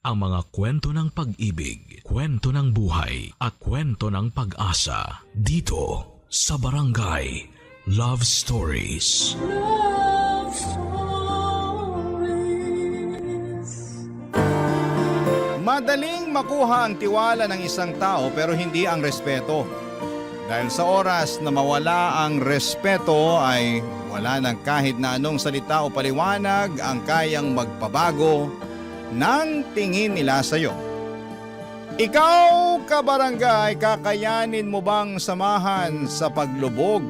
ang mga kwento ng pag-ibig, kwento ng buhay at kwento ng pag-asa dito sa Barangay Love Stories. Love Stories. Madaling makuha ang tiwala ng isang tao pero hindi ang respeto. Dahil sa oras na mawala ang respeto ay wala ng kahit na anong salita o paliwanag ang kayang magpabago ng tingin nila sa iyo. Ikaw, kabarangay, kakayanin mo bang samahan sa paglubog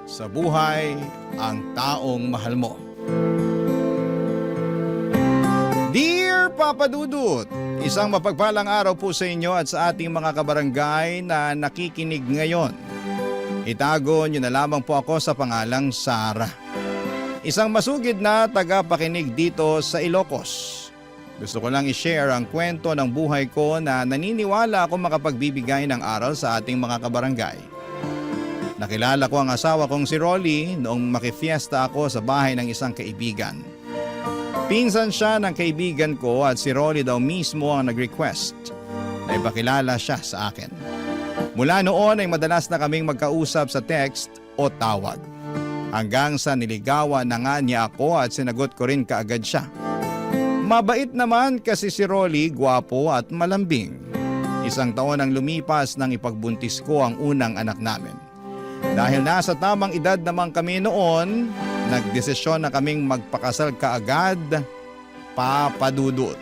sa buhay ang taong mahal mo? Dear Papa Dudut, isang mapagpalang araw po sa inyo at sa ating mga kabarangay na nakikinig ngayon. Itago niyo na lamang po ako sa pangalang Sara. Isang masugid na tagapakinig dito sa Ilocos. Gusto ko lang i-share ang kwento ng buhay ko na naniniwala ako makapagbibigay ng aral sa ating mga kabarangay. Nakilala ko ang asawa kong si Rolly noong makifiesta ako sa bahay ng isang kaibigan. Pinsan siya ng kaibigan ko at si Rolly daw mismo ang nag-request na ipakilala siya sa akin. Mula noon ay madalas na kaming magkausap sa text o tawag. Hanggang sa niligawan na nga niya ako at sinagot ko rin kaagad siya. Mabait naman kasi si Rolly, gwapo at malambing. Isang taon ang lumipas nang ipagbuntis ko ang unang anak namin. Dahil nasa tamang edad naman kami noon, nagdesisyon na kaming magpakasal kaagad, Papa Dudut.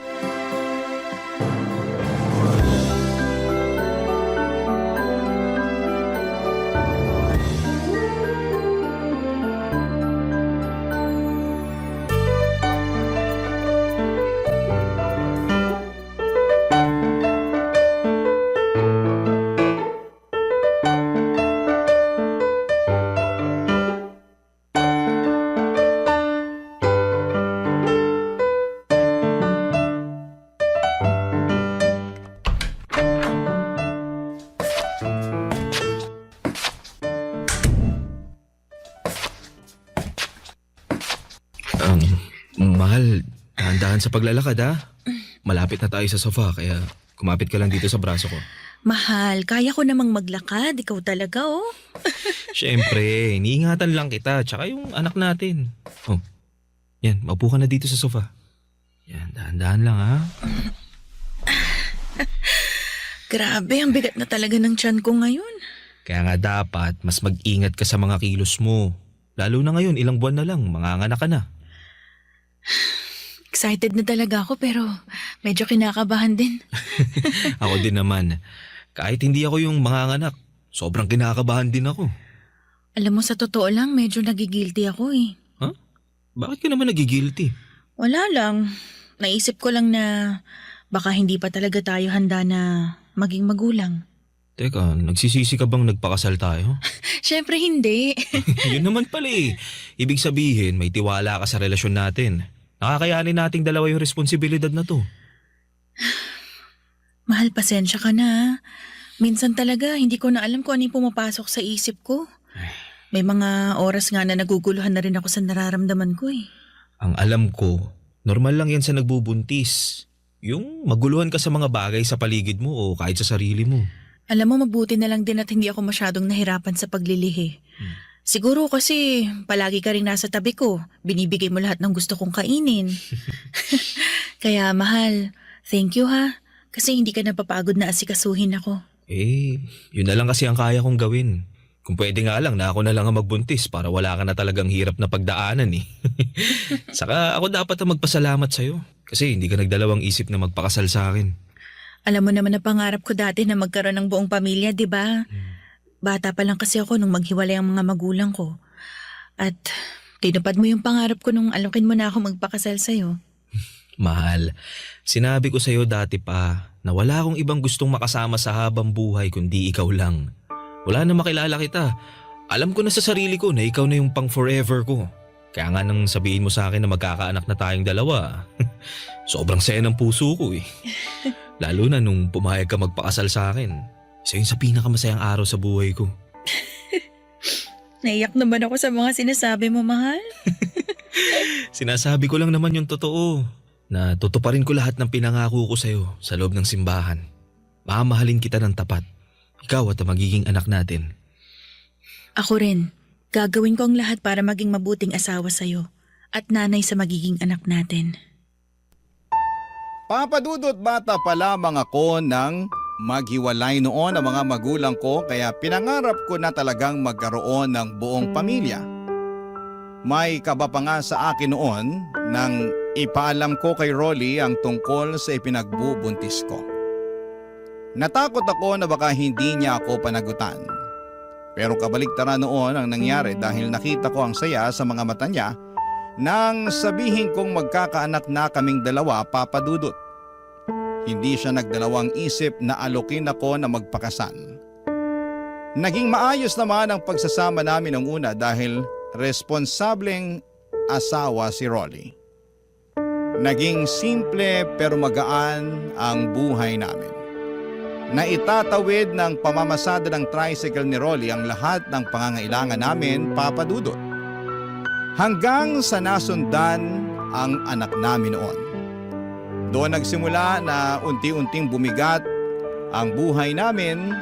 Mahal, dahan-dahan sa paglalakad ha. Malapit na tayo sa sofa kaya kumapit ka lang dito sa braso ko. Mahal, kaya ko namang maglakad. Ikaw talaga, oh. Siyempre, iniingatan lang kita tsaka yung anak natin. Oh, yan, maupo ka na dito sa sofa. Yan, dahan-dahan lang ha. Grabe, ang bigat na talaga ng tiyan ko ngayon. Kaya nga dapat mas mag-ingat ka sa mga kilos mo. Lalo na ngayon, ilang buwan na lang, manganganak ka na. Excited na talaga ako pero medyo kinakabahan din. Ako din naman. Kahit hindi ako yung manganganak, sobrang kinakabahan din ako. Alam mo, sa totoo lang, medyo nagigilty ako eh. Huh? Bakit ka naman nagigilty? Wala lang. Naisip ko lang na baka hindi pa talaga tayo handa na maging magulang. Teka, nagsisisi ka bang nagpakasal tayo? Siyempre hindi. Yun naman pala eh. Ibig sabihin, may tiwala ka sa relasyon natin. Nakakayanin nating dalawa yung responsibilidad na to. Mahal, pasensya ka na, ha? Minsan talaga, hindi ko na alam kung ano yung pumapasok sa isip ko. May mga oras nga na naguguluhan na rin ako sa nararamdaman ko eh. Ang alam ko, normal lang yan sa nagbubuntis. Yung maguluhan ka sa mga bagay sa paligid mo o kahit sa sarili mo. Alam mo, mabuti na lang din at hindi ako masyadong nahirapan sa paglilihi. Siguro kasi palagi ka rin nasa tabi ko. Binibigay mo lahat ng gusto kong kainin. Kaya mahal, thank you ha. Kasi hindi ka napapagod na asikasuhin ako. Yun na lang kasi ang kaya kong gawin. Kung pwede nga lang na ako na lang ang magbuntis para wala ka na talagang hirap na pagdaanan eh. Saka ako dapat ang magpasalamat sa'yo. Kasi hindi ka nagdalawang isip na magpakasal sa akin. Alam mo naman na pangarap ko dati na magkaroon ng buong pamilya, di ba? Bata pa lang kasi ako nung maghiwalay ang mga magulang ko. At tinupad mo yung pangarap ko nung alokin mo na ako magpakasal sa'yo. Mahal, sinabi ko sa'yo dati pa na wala akong ibang gustong makasama sa habang buhay kundi ikaw lang. Wala na makilala kita. Alam ko na sa sarili ko na ikaw na yung pang forever ko. Kaya nga nang sabihin mo sa akin na magkakaanak na tayong dalawa, sobrang saya ng puso ko eh. Lalo na nung pumayag ka magpakasal sa akin. Isa yun sa pinakamasayang araw sa buhay ko. Naiyak naman ako sa mga sinasabi mo, mahal. Sinasabi ko lang naman yung totoo. na tutuparin ko lahat ng pinangako ko sa'yo sa loob ng simbahan. Mamahalin kita ng tapat. Ikaw at ang magiging anak natin. Ako rin. Gagawin ko ang lahat para maging mabuting asawa sa'yo at nanay sa magiging anak natin. Papa Dudut, bata pa lamang ako nang maghiwalay noon ang mga magulang ko kaya pinangarap ko na talagang magkaroon ng buong pamilya. May kaba pa nga sa akin noon nang ipaalam ko kay Rolly ang tungkol sa ipinagbubuntis ko. Natakot ako na baka hindi niya ako panagutan. Pero kabaligtaran noon ang nangyari dahil nakita ko ang saya sa mga mata niya nang sabihin kong magkakaanak na kaming dalawa, Papa Dudut. Hindi siya nagdalawang isip na alokin ako na magpakasal. Naging maayos naman ang pagsasama namin ng una dahil responsableng asawa si Rolly. Naging simple pero magaan ang buhay namin. Naitatawid ng pamamasada ng tricycle ni Rolly ang lahat ng pangangailangan namin, Papa Dudut. Hanggang sa nasundan ang anak namin noon. Doon nagsimula na unti-unting bumigat ang buhay namin,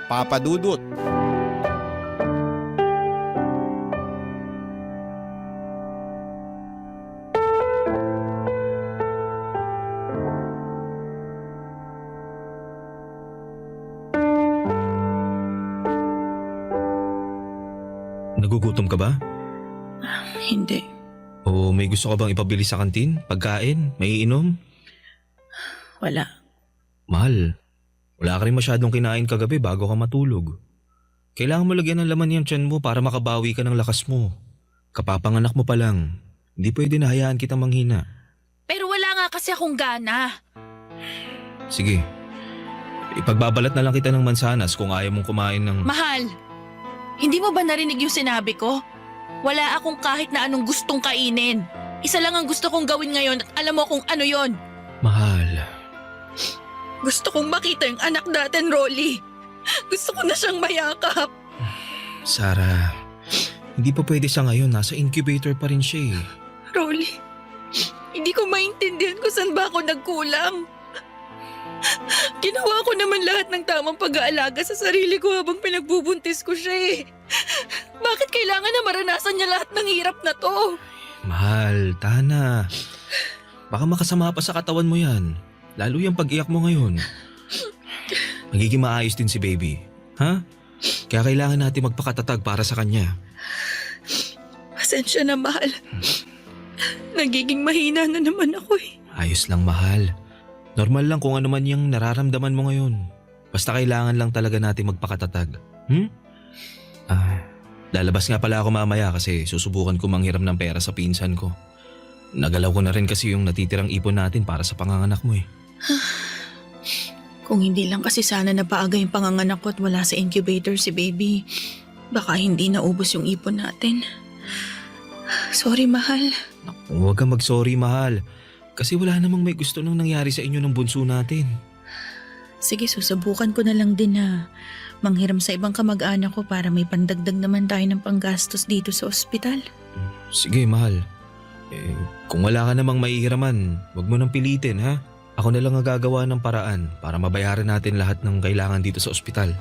Papa Dudut. Nagugutom ka ba? Hindi. O may gusto ka bang ipabili sa kantin? Pagkain? May iinom? Wala. Mahal, wala ka rin masyadong kinain kagabi bago ka matulog. Kailangan mo lagyan ng laman yung tiyan mo para makabawi ka ng lakas mo. Kapapanganak mo pa lang. Hindi pwede na hayaan kitang manghina. Pero wala nga kasi akong gana. Sige, ipagbabalat na lang kita ng mansanas kung ayaw mong kumain ng... Mahal, hindi mo ba narinig yung sinabi ko? Wala akong kahit na anong gustong kainin. Isa lang ang gusto kong gawin ngayon at alam mo kung ano yon. Mahal, Gusto kong makita yung anak natin, Rolly. Gusto ko na siyang mayakap. Sarah, hindi pa pwede sa ngayon. Nasa incubator pa rin siya eh. Rolly, hindi ko maintindihan kung saan ba ako nagkulang. Ginawa ko naman lahat ng tamang pag-aalaga sa sarili ko habang pinagbubuntis ko siya eh. Bakit kailangan na maranasan niya lahat ng hirap na to? Mahal, Tana. Baka makasama pa sa katawan mo yan. Lalo yung pag-iyak mo ngayon. Magiging maayos din si baby. Ha? Kaya kailangan natin magpakatatag para sa kanya. Pasensya na, mahal. Nagiging mahina na naman ako eh. Ayos lang, mahal. Normal lang kung ano man yung nararamdaman mo ngayon. Basta kailangan lang talaga natin magpakatatag. Lalabas nga pala ako mamaya kasi susubukan ko manghiram ng pera sa pinsan ko. Nagalaw ko na rin kasi yung natitirang ipon natin para sa panganganak mo eh. Kung hindi lang kasi sana napaaga yung panganganak ko at wala sa incubator si baby, baka hindi naubos yung ipon natin. Sorry, mahal. Huwag kang mag-sorry, mahal. Kasi wala namang may gusto nang nangyari sa inyo ng bunso natin. Sige, susubukan ko na lang din na manghiram sa ibang kamag-anak ko para may pandagdag naman tayo ng panggastos dito sa ospital. Sige, mahal. Kung wala ka namang maihiraman, wag mo nang pilitin, ha? Ako na lang ang gagawa ng paraan para mabayaran natin lahat ng kailangan dito sa ospital.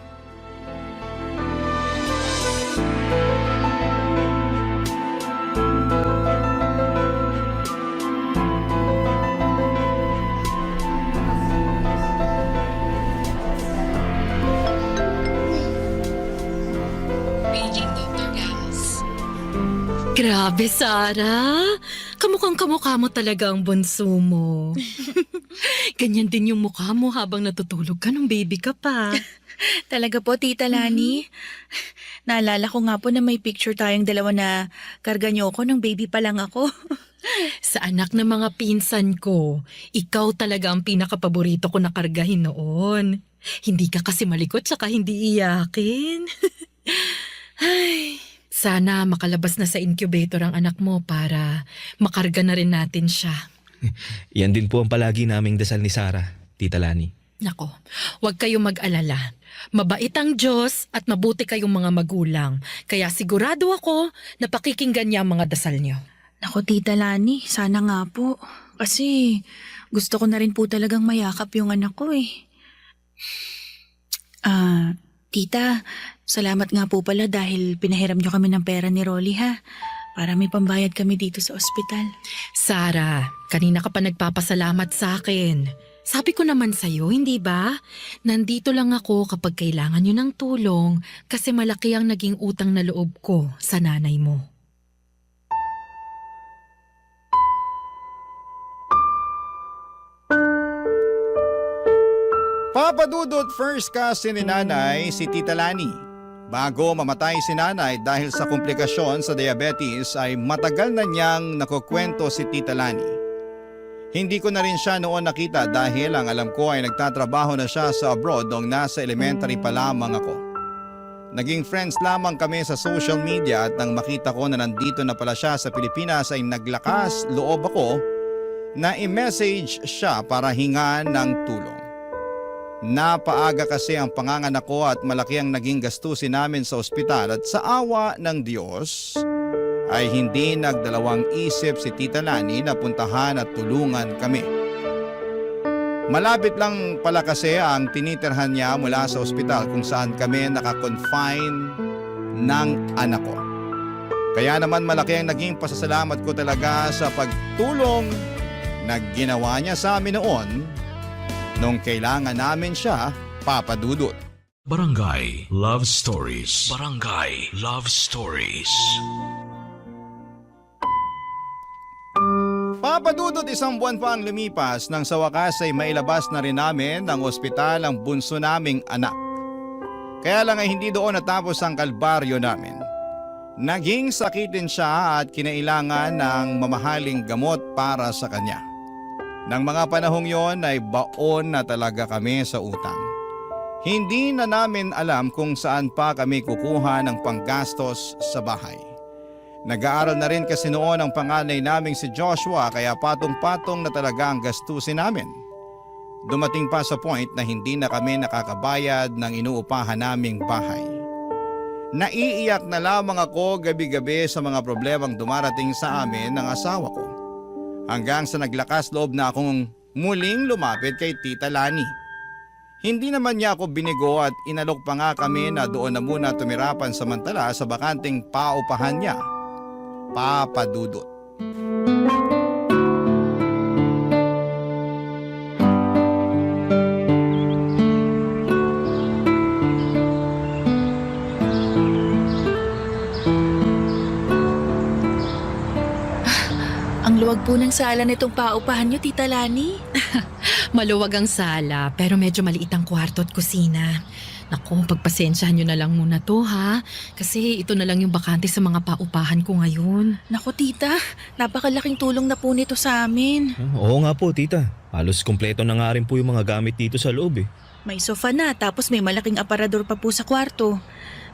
Grabe, Sarah. Kamukhang-kamukha mo talaga ang bunso mo. Ganyan din yung mukha mo habang natutulog ka nung baby ka pa. Talaga po, Tita Lani. Naalala ko nga po na may picture tayong dalawa na karga niyo ko nung baby pa lang ako. Sa anak ng mga pinsan ko, ikaw talaga ang pinakapaborito ko na kargahin noon. Hindi ka kasi malikot saka hindi iyakin. Ay, sana makalabas na sa incubator ang anak mo para makarga na rin natin siya. Yan din po ang palagi naming dasal ni Sarah, Tita Lani. Nako, huwag kayong mag-alala. Mabait ang Diyos at mabuti kayong mga magulang. Kaya sigurado ako na pakikinggan niya ang mga dasal niyo. Naku, Tita Lani, sana nga po. Kasi gusto ko na rin po talagang mayakap yung anak ko eh. Tita, salamat nga po pala dahil pinahiram niyo kami ng pera ni Rolly ha. Para may pambayad kami dito sa ospital. Sara, kanina ka pa nagpapasalamat sa akin. Sabi ko naman sa'yo, hindi ba? Nandito lang ako kapag kailangan nyo ng tulong kasi malaki ang naging utang na loob ko sa nanay mo. Papa Dudut, first cousin ni nanay si Tita Lani. Bago mamatay si nanay dahil sa komplikasyon sa diabetes ay matagal na niyang nakukwento si Tita Lani. Hindi ko na rin siya noon nakita dahil ang alam ko ay nagtatrabaho na siya sa abroad noong nasa elementary pa lamang ako. Naging friends lamang kami sa social media at nang makita ko na nandito na pala siya sa Pilipinas ay naglakas loob ako na i-message siya para hingan ng tulong. Napaaga kasi ang panganganak ko at malaki ang naging gastusin namin sa ospital at sa awa ng Diyos ay hindi nagdalawang isip si Tita Lani na puntahan at tulungan kami. Malapit lang pala kasi ang tinitirhan niya mula sa ospital kung saan kami nakakonfine ng anak ko. Kaya naman malaki ang naging pasasalamat ko talaga sa pagtulong na ginawa niya sa amin noon nung kailangan namin siya, Papa Dudut. Barangay Love Stories. Barangay Love Stories. Papa Dudut, isang buwan pa ang lumipas nang sa wakas ay mailabas na rin namin ng ospital ang bunso naming anak. Kaya lang ay hindi doon natapos ang kalbaryo namin. Naging sakitin siya at kinailangan ng mamahaling gamot para sa kanya. Nang mga panahong yon ay baon na talaga kami sa utang. Hindi na namin alam kung saan pa kami kukuha ng panggastos sa bahay. Nag-aaral na rin kasi noon ang panganay naming si Joshua kaya patong-patong na talaga ang gastusin namin. Dumating pa sa point na hindi na kami nakakabayad ng inuupahan naming bahay. Naiiyak na lamang ako gabi-gabi sa mga problemang dumarating sa amin ng asawa ko. Hanggang sa naglakas loob na akong muling lumapit kay Tita Lani. Hindi naman niya ako binigo at inalok pa nga kami na doon na muna tumirapan samantala sa bakanting paupahan niya, Papa Dudut. Ang luwag po ng sala nitong paupahan niyo, Tita Lani. Maluwag ang sala pero medyo maliit ang kwarto at kusina. Naku, pagpasensyahan nyo na lang muna to ha. Kasi ito na lang yung bakante sa mga paupahan ko ngayon. Naku, Tita, napakalaking tulong na po nito sa amin. Oo nga po, tita. Halos kumpleto na nga rin po yung mga gamit dito sa loob eh. May sofa na tapos may malaking aparador pa po sa kwarto.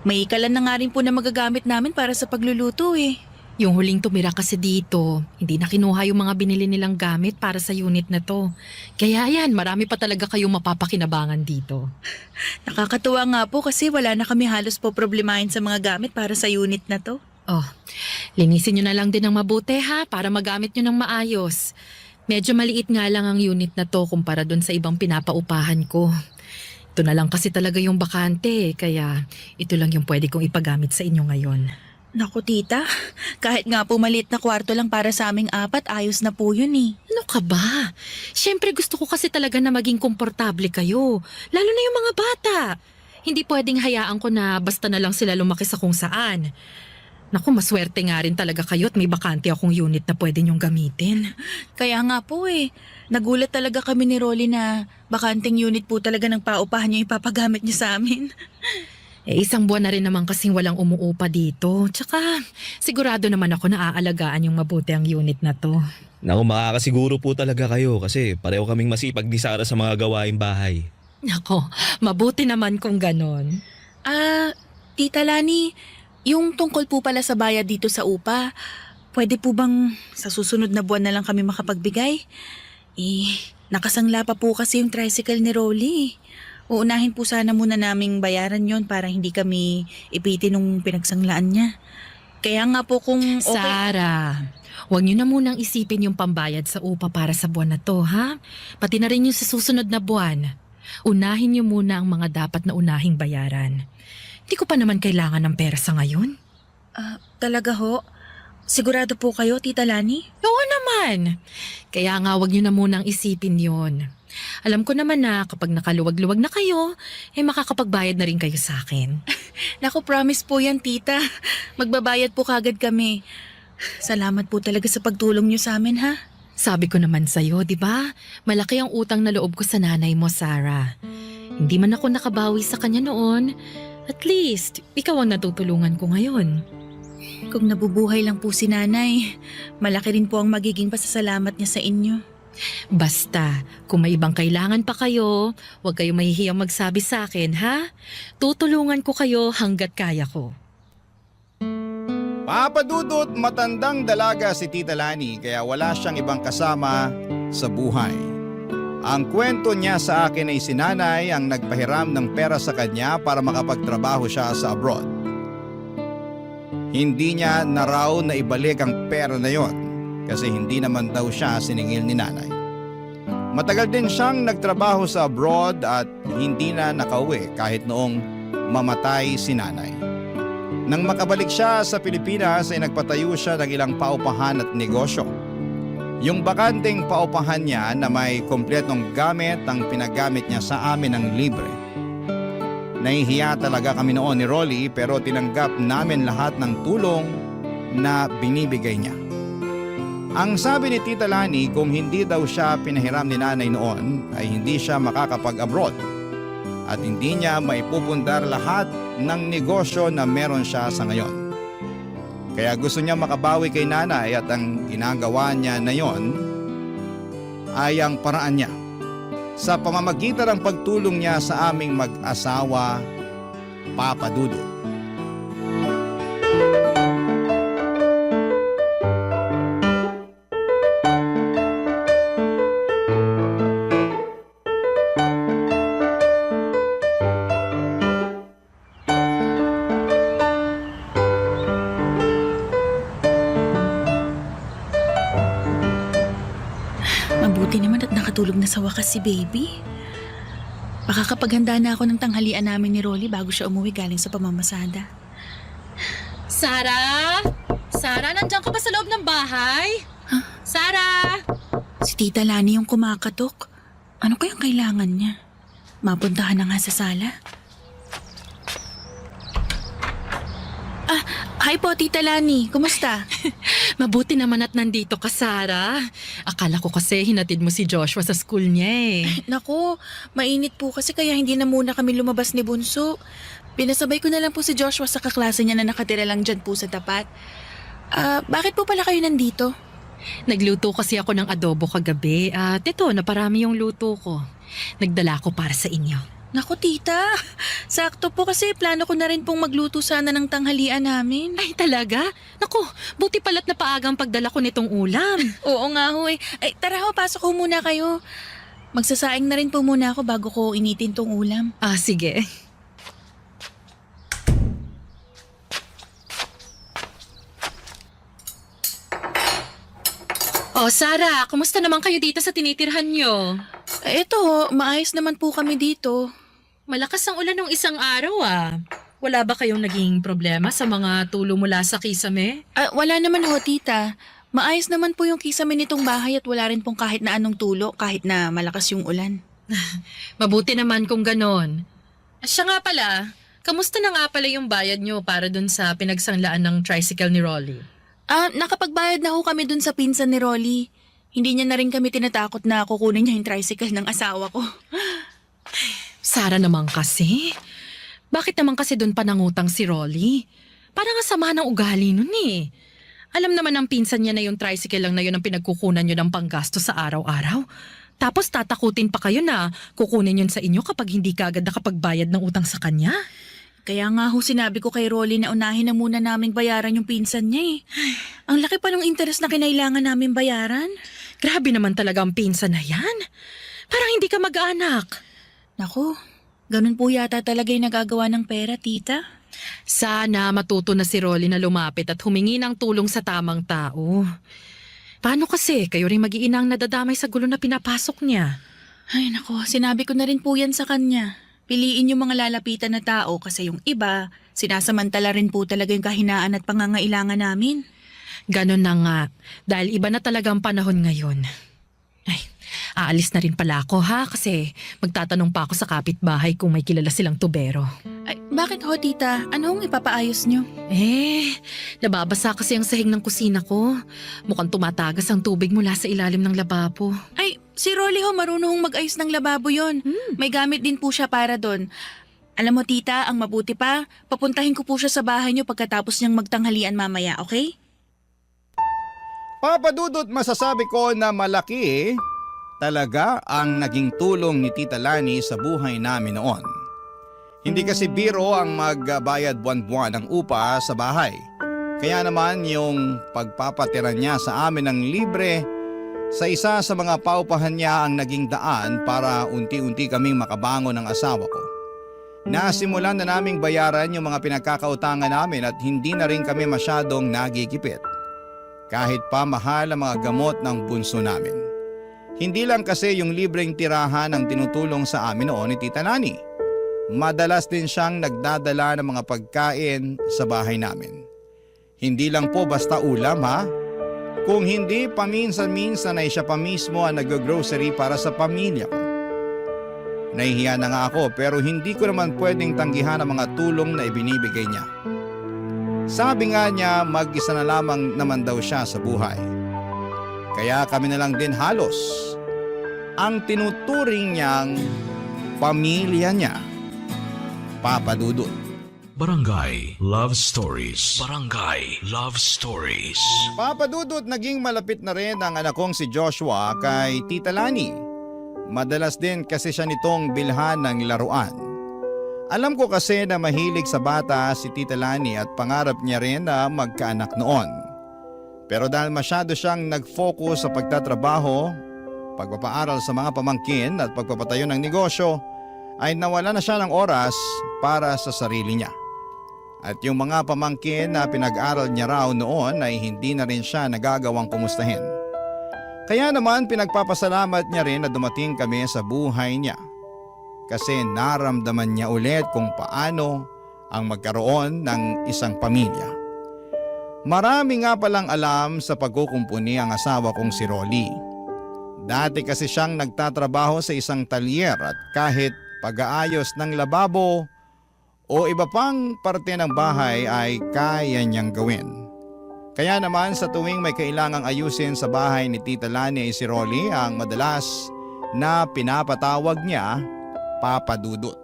May ikalan na nga rin po na magagamit namin para sa pagluluto eh. Yung huling tumira kasi dito, hindi na kinuha yung mga binili nilang gamit para sa unit na to. Kaya yan, marami pa talaga kayong mapapakinabangan dito. Nakakatuwa nga po kasi wala na kami halos po problemahin sa mga gamit para sa unit na to. Oh, linisin nyo na lang din ng mabuti ha, para magamit nyo ng maayos. Medyo maliit nga lang ang unit na to kumpara dun sa ibang pinapaupahan ko. Ito na lang kasi talaga yung bakante, kaya ito lang yung pwede kong ipagamit sa inyo ngayon. Naku, Tita, kahit nga po maliit na kwarto lang para sa aming apat, ayos na po yun eh. Ano ka ba? Siyempre gusto ko kasi talaga na maging komportable kayo. Lalo na yung mga bata. Hindi pwedeng hayaan ko na basta na lang sila lumaki sa kung saan. Naku, maswerte nga rin talaga kayo at may bakante akong unit na pwede nyong gamitin. Kaya nga po eh, nagulat talaga kami ni Rolly na bakanting unit po talaga ng paupahan niyo ipapagamit niyo sa amin. Isang buwan na rin naman kasing walang umuupa dito. Tsaka sigurado naman ako na aalagaan yung mabuti ang unit na to. Naku, makakasiguro po talaga kayo kasi pareho kaming masipag ni Sarah sa mga gawaing bahay. Nako, mabuti naman kung ganon. Tita Lani, yung tungkol po pala sa bayad dito sa upa, pwede po bang sa susunod na buwan na lang kami makapagbigay? Nakasangla pa po kasi yung tricycle ni Rolly. Uunahin po sana muna naming bayaran yon para hindi kami ipitin nung pinagsanglaan niya. Kaya nga po kung okay... Sarah, Huwag niyo na munang isipin yung pambayad sa upa para sa buwan na to, ha? Pati na rin yung sa susunod na buwan. Unahin niyo muna ang mga dapat na unahing bayaran. Hindi ko pa naman kailangan ng pera sa ngayon. Talaga ho? Sigurado po kayo, Tita Lani? Oo naman. Kaya nga huwag niyo na munang isipin yon. Alam ko naman na kapag nakaluwag-luwag na kayo, makakapagbayad na rin kayo sa akin. Naku, promise po yan, Tita. Magbabayad po kagad kami. Salamat po talaga sa pagtulong niyo sa amin, ha? Sabi ko naman sa'yo, di ba? Malaki ang utang na loob ko sa nanay mo, Sarah. Hindi man ako nakabawi sa kanya noon. At least, ikaw ang natutulungan ko ngayon. Kung nabubuhay lang po si nanay, malaki rin po ang magiging pasasalamat niya sa inyo. Basta, kung may ibang kailangan pa kayo, huwag kayo mahihiyang magsabi sa akin, ha? Tutulungan ko kayo hanggat kaya ko. Papa Dudut, matandang dalaga si Tita Lani kaya wala siyang ibang kasama sa buhay. Ang kwento niya sa akin ay si nanay ang nagpahiram ng pera sa kanya para makapagtrabaho siya sa abroad. Hindi niya na raw na ibalik ang pera na yon kasi hindi naman daw siya siningil ni nanay. Matagal din siyang nagtrabaho sa abroad at hindi na nakauwi kahit noong mamatay si nanay. Nang makabalik siya sa Pilipinas ay nagpatayo siya ng ilang paupahan at negosyo. Yung bakanteng paupahan niya na may kompletong gamit ang pinagamit niya sa amin ng libre. Nahihiya talaga kami noon ni Rolly pero tinanggap namin lahat ng tulong na binibigay niya. Ang sabi ni Tita Lani kung hindi daw siya pinahiram ni nanay noon ay hindi siya makakapag-abroad at hindi niya maipupundar lahat ng negosyo na meron siya sa ngayon. Kaya gusto niya makabawi kay nanay at ang ginagawa niya na yon ay ang paraan niya sa pamamagitan ng pagtulong niya sa aming mag-asawa, Papa Dudut. Mabuti naman at nakatulog na sa wakas si baby. Baka kapaghanda na ako ng tanghalian namin ni Rolly bago siya umuwi galing sa pamamasada. Sarah? Sarah, nandiyan ka ba sa loob ng bahay? Huh? Sarah? Si Tita Lani yung kumakatok. Ano kayang kailangan niya? Mapuntahan na nga sa sala. Hi po, Tita Lani. Kumusta? Mabuti naman at nandito ka, Sarah. Akala ko kasi hinatid mo si Joshua sa school niya eh. Naku, mainit po kasi kaya hindi na muna kami lumabas ni Bunso. Pinasabay ko na lang po si Joshua sa kaklase niya na nakatira lang dyan po sa tapat. Bakit po pala kayo nandito? Nagluto kasi ako ng adobo kagabi at ito, naparami yung luto ko. Nagdala ko para sa inyo. Naku, Tita. Sakto po kasi plano ko na rin pong magluto sana ng tanghalian namin. Ay, talaga? Naku, buti pala't napaagang pagdala ko nitong ulam. Oo nga ho eh. Ay, tara ho, pasok ho muna kayo. Magsasaing na rin po muna ako bago ko initin tong ulam. Sige. Oh, Sarah, kumusta naman kayo dito sa tinitirhan nyo? Eto ho, maayos naman po kami dito. Malakas ang ulan ng isang araw ah. Wala ba kayong naging problema sa mga tulo mula sa kisame? Wala naman ho, Tita. Maayos naman po yung kisame nitong bahay at wala rin pong kahit na anong tulo kahit na malakas yung ulan. Mabuti naman kung ganon. Siya nga pala, kamusta na nga pala yung bayad nyo para dun sa pinagsanglaan ng tricycle ni Rolly? Nakapagbayad na ho kami dun sa pinsan ni Rolly. Hindi niya na rin kami tinatakot na kukunin niya yung tricycle ng asawa ko. Sara naman kasi. Bakit naman kasi dun pa nangutang si Rolly? Parang ang sama ng ugali nun eh. Alam naman ng pinsan niya na yung tricycle lang na yun ang pinagkukunan nyo ng panggasto sa araw-araw. Tapos tatakutin pa kayo na kukunin yun sa inyo kapag hindi ka agad nakapagbayad ng utang sa kanya. Kaya nga ho sinabi ko kay Rolly na unahin na muna naming bayaran yung pinsan niya eh. Ang laki pa ng interest na kinailangan namin bayaran. Grabe naman talaga ang pinsan na yan. Parang hindi ka mag-anak. Naku, ganun po yata talaga yung nagagawa ng pera, Tita. Sana matuto na si Rolly na lumapit at humingi ng tulong sa tamang tao. Paano kasi? Kayo rin mag-iinang nadadamay sa gulo na pinapasok niya. Ay nako, sinabi ko na rin po yan sa kanya. Piliin yung mga lalapitan na tao kasi yung iba, sinasamantala rin po talaga yung kahinaan at pangangailangan namin. Ganon na nga. Dahil iba na talaga ang panahon ngayon. Ay, aalis na rin pala ako ha kasi magtatanong pa ako sa kapitbahay kung may kilala silang tubero. Ay, bakit ho tita? Anong ipapaayos nyo? Nababasa kasi ang sahig ng kusina ko. Mukhang tumatagas ang tubig mula sa ilalim ng lababo. Ay, si Rolly ho marunong mag-ayos ng lababo yon. May gamit din po siya para doon. Alam mo tita, ang mabuti pa, papuntahin ko po siya sa bahay nyo pagkatapos niyang magtanghalian mamaya, okay? Papa Dudut, masasabi ko na malaki talaga ang naging tulong ni Tita Lani sa buhay namin noon. Hindi kasi biro ang magbayad buwan-buwan ng upa sa bahay. Kaya naman yung pagpapatira niya sa amin ng libre sa isa sa mga paupahan niya ang naging daan para unti-unti kaming makabangon ng asawa ko. Nasimulan na naming bayaran yung mga pinagkakautangan namin at hindi na rin kami masyadong nagigipit. Kahit pa mahal ang mga gamot ng bunso namin. Hindi lang kasi yung libreng tirahan ang tinutulong sa amin noon ni Tita Lani. Madalas din siyang nagdadala ng mga pagkain sa bahay namin. Hindi lang po basta ulam ha. Kung hindi, paminsan-minsan ay siya pa mismo ang nag-grocery para sa pamilya ko. Nahihiya na nga ako pero hindi ko naman pwedeng tanggihan ang mga tulong na ibinibigay niya. Sabi nga niya mag-isa na lamang naman daw siya sa buhay. Kaya kami na lang din halos ang tinuturing niyang pamilya niya. Papa Dudut. Barangay Love Stories. Barangay Love Stories. Papa Dudut, naging malapit na rin ang anak kong si Joshua kay Tita Lani. Madalas din kasi siya nitong bilhan ng laruan. Alam ko kasi na mahilig sa bata si Tita Lani at pangarap niya rin na magkaanak noon. Pero dahil masyado siyang nag-focus sa pagtatrabaho, pagpapaaral sa mga pamangkin at pagpapatayo ng negosyo, ay nawala na siya ng oras para sa sarili niya. At yung mga pamangkin na pinag-aral niya raw noon ay hindi na rin siya nagagawang kumustahin. Kaya naman pinagpapasalamat niya rin na dumating kami sa buhay niya. Kasi naramdaman niya ulit kung paano ang magkaroon ng isang pamilya. Marami nga palang alam sa pagkukumpuni ang asawa kong si Rolly. Dati kasi siyang nagtatrabaho sa isang talyer at kahit pag-aayos ng lababo o iba pang parte ng bahay ay kaya niyang gawin. Kaya naman sa tuwing may kailangang ayusin sa bahay ni Tita Lani ay si Rolly ang madalas na pinapatawag niya Papa Dudut.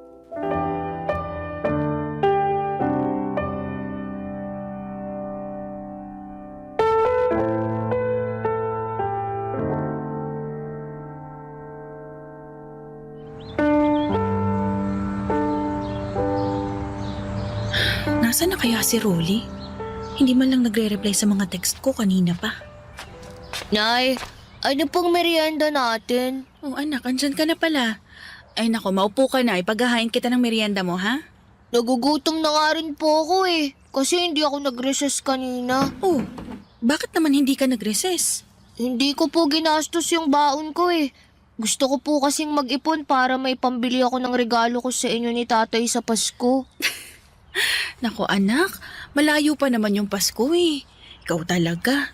Nasaan na kaya si Rolly? Hindi man lang nagre-reply sa mga text ko kanina pa. Nay, ano pong merienda natin? Oh anak, andyan ka na pala. Ay nako, maupo ka na. Ipaghahain kita ng merienda mo, ha? Nagugutom na nga rin po ako kasi hindi ako nag-recess kanina. Oh, bakit naman hindi ka nag-recess? Hindi ko po ginastos yung baon ko Gusto ko po kasing mag-ipon para may pambili ako ng regalo ko sa inyo ni tatay sa Pasko. Nako anak, malayo pa naman yung Pasko Ikaw talaga.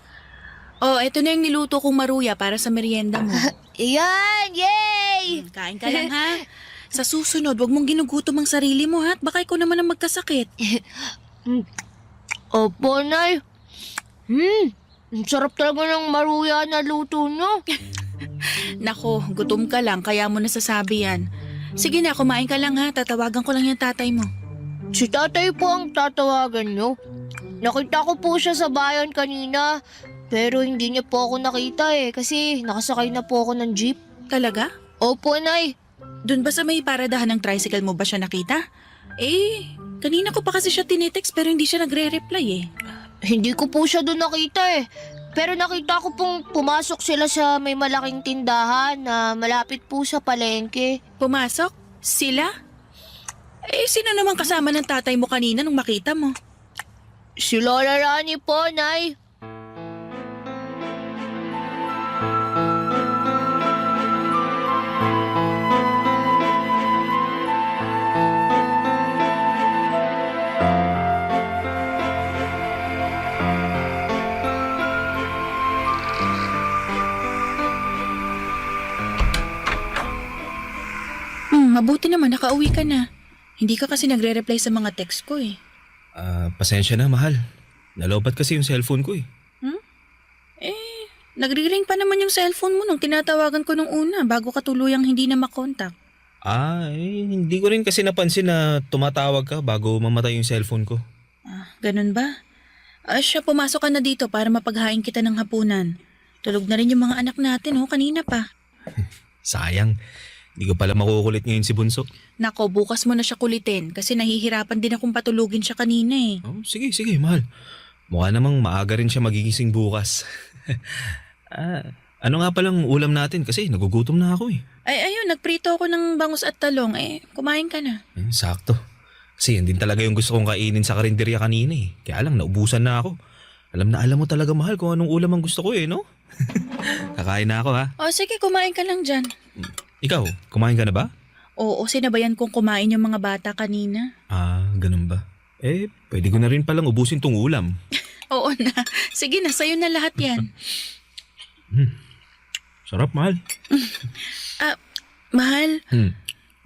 Oh, eto na yung niluto kong maruya para sa merienda mo. Iyan! Yay! Kain ka lang ha. Sa susunod, wag mong ginugutom ang sarili mo ha. Baka ikaw naman ang magkasakit. Opo, Nay. Ang sarap talaga ng maruya na luto nyo. Nako, gutom ka lang kaya mo nasasabi yan. Sige na, kumain ka lang ha. Tatawagan ko lang yung tatay mo. Si tatay po ang tatawagan nyo. Nakita ko po siya sa bayan kanina. Pero hindi niya po ako nakita kasi nakasakay na po ako ng jeep. Talaga? Opo, Nay. Doon ba sa may paradahan ng tricycle mo ba siya nakita? Kanina ko pa kasi siya tinitext pero hindi siya nagre-reply Hindi ko po siya doon nakita Pero nakita ko pong pumasok sila sa may malaking tindahan na malapit po sa palengke. Pumasok? Sila? Sino naman kasama ng tatay mo kanina nung makita mo? Si Lola Rani po, Nay. mabuti naman nakauwi ka na. Hindi ka kasi nagre-reply sa mga text ko eh. Pasensya na, mahal. Nalobat kasi yung cellphone ko eh. Nagri-ring pa naman yung cellphone mo nung tinatawagan ko nung una bago ka tuluyang hindi na makontak. Hindi ko rin kasi napansin na tumatawag ka bago mamatay yung cellphone ko. Ganun ba? Siya, pumasok ka na dito para mapaghain kita ng hapunan. Tulog na rin yung mga anak natin kanina pa. Sayang, hindi ko pala makukulit ngayon si Bunso. Nako, bukas mo na siya kulitin kasi nahihirapan din akong patulugin siya kanina eh. Oh, sige, mahal. Mukha namang maaga rin siya magigising bukas. Ano nga palang ulam natin kasi nagugutom na ako eh. Ayun, nagprito ako ng bangus at talong. Kumain ka na. Sakto. Kasi yan din talaga yung gusto kong kainin sa karinderya kanina eh. Kaya lang, naubusan na ako. Alam mo talaga, mahal, kung anong ulam ang gusto ko eh, no? Kakain na ako, ha? Sige, kumain ka lang dyan. Ikaw, kumain ka na ba? Oo, sinabayan kong kumain yung mga bata kanina. Ganun ba? Pwede ko na rin palang ubusin tong ulam. Oo na. Sige na, sa'yo na lahat yan. Sarap, mahal. Mahal,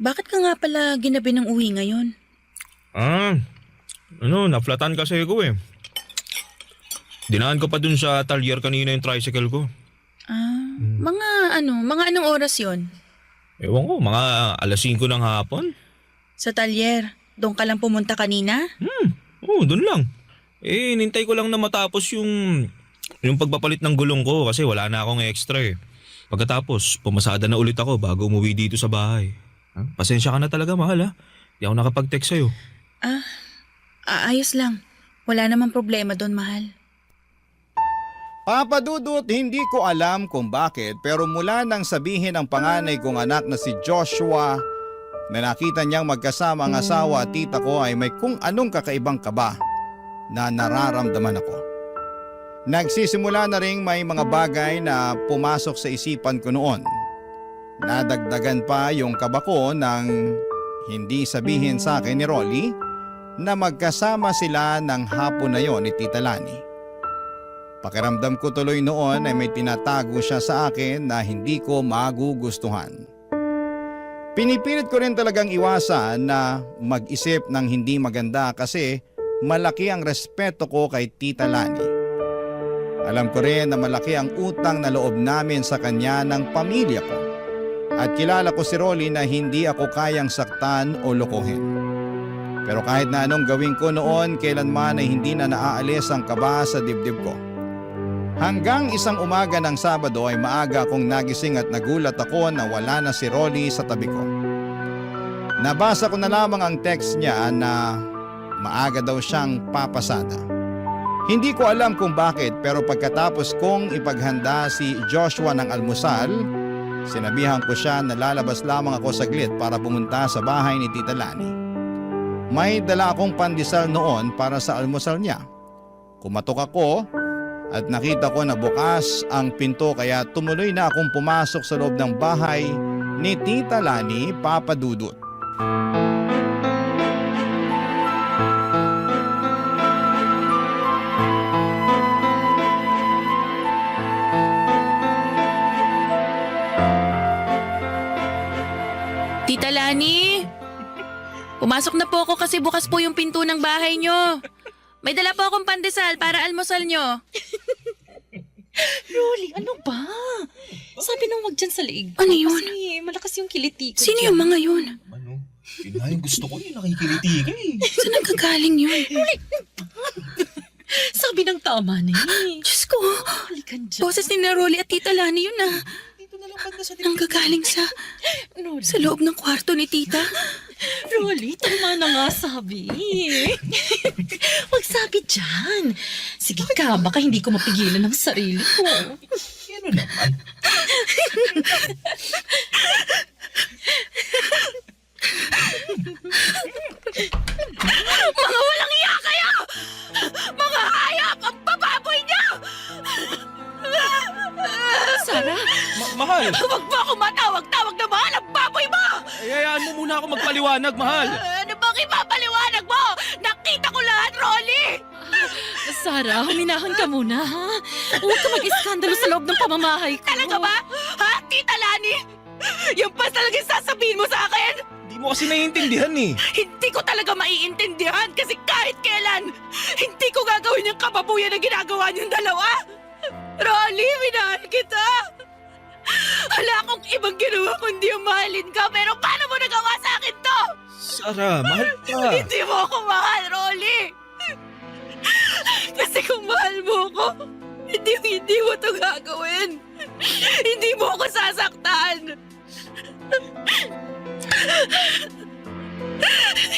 bakit ka nga pala ginabi ng uwi ngayon? Naflatan kasi ko eh. Dinaan ko pa dun sa talyer kanina yung tricycle ko. Mga anong oras yon? Ewan ko, mga alas 5 ng hapon. Sa talyer, doon ka lang pumunta kanina? Oo, dun lang. Nintay ko lang na matapos yung pagpapalit ng gulong ko kasi wala na akong extra eh. Pagkatapos, pumasada na ulit ako bago umuwi dito sa bahay. Pasensya ka na talaga, mahal ha. Di ako nakapag-text sa'yo. Ayos lang. Wala namang problema doon, mahal. Papa Dudut, hindi ko alam kung bakit pero mula nang sabihin ang panganay kong anak na si Joshua na nakita niyang magkasama ang asawa at tita ko ay may kung anong kakaibang kaba na nararamdaman ako. Nagsisimula na ring may mga bagay na pumasok sa isipan ko noon. Nadagdagan pa yung kaba ko nang hindi sabihin sa akin ni Rolly na magkasama sila ng hapon na yon ni Tita Lani. Pakiramdam ko tuloy noon ay may tinatago siya sa akin na hindi ko magugustuhan. Pinipilit ko rin talagang iwasan na mag-isip ng hindi maganda kasi malaki ang respeto ko kay Tita Lani. Alam ko rin na malaki ang utang na loob namin sa kanya ng pamilya ko. At kilala ko si Rolly na hindi ako kayang saktan o lokohin. Pero kahit na anong gawin ko noon, kailanman ay hindi na naaalis ang kaba sa dibdib ko. Hanggang isang umaga ng Sabado ay maaga akong nagising at nagulat ako na wala na si Rolly sa tabi ko. Nabasa ko na lamang ang text niya na maaga daw siyang papasada. Hindi ko alam kung bakit pero pagkatapos kong ipaghanda si Joshua ng almusal, sinabihan ko siya na lalabas lamang ako saglit para pumunta sa bahay ni Tita Lani. May dala akong pandesal noon para sa almusal niya. Kumatok ako at nakita ko na bukas ang pinto kaya tumuloy na akong pumasok sa loob ng bahay ni Tita Lani, Papa Dudut. Tita Lani, pumasok na po ako kasi bukas po yung pinto ng bahay nyo. May dala po akong pandesal para almusal nyo. Rolly, ano ba? Sabi nang wag dyan sa liig. Ano yun? Kasi malakas yung kiliti ko. Sino yung mga yun? Yun nga yung gusto ko, yung nakikiliti ka eh. Saan nagkagaling yun? Sabi ng tama na eh. Diyos ko, Halikan dyan. boses ni na Rolly at Tita Lani yun ah. Dito na lang banda sa Nanggagaling sa loob ng kwarto ni Tita. Rolly, tama na nga sabi. Huwag sabi dyan. Sige ka, baka hindi ko mapigilan ang sarili ko. Ano naman? Mga walang iya kayo! Mga hayop! Ang bababoy niyo! Sarah, Mahal! Huwag mo ako matawag-tawag na mahal ang baboy mo! Hayaan mo muna ako magpaliwanag, mahal! Ano bang ipapaliwanag mo? Nakita ko lahat, Rolly! Sarah, huminahan ka muna, ha? Huwag ka mag-iskandalo sa loob ng pamamahay ko. Talaga ba? Ha, Tita Lani? Yung pa talagang sasabihin mo sa akin? mo kasi naiintindihan eh. Hindi ko talaga maiintindihan kasi kahit kailan, hindi ko gagawin yung kababuyan na ginagawa niyong dalawa. Rolly, minahal kita. Wala akong ibang ginawa kundi yung mahalin ka, pero paano mo nagawa sa akin to? Sarah, mahal ka. Hindi mo ako mahal, Rolly. Kasi kung mahal mo ako, hindi mo to gagawin. Hindi mo ako sasaktan.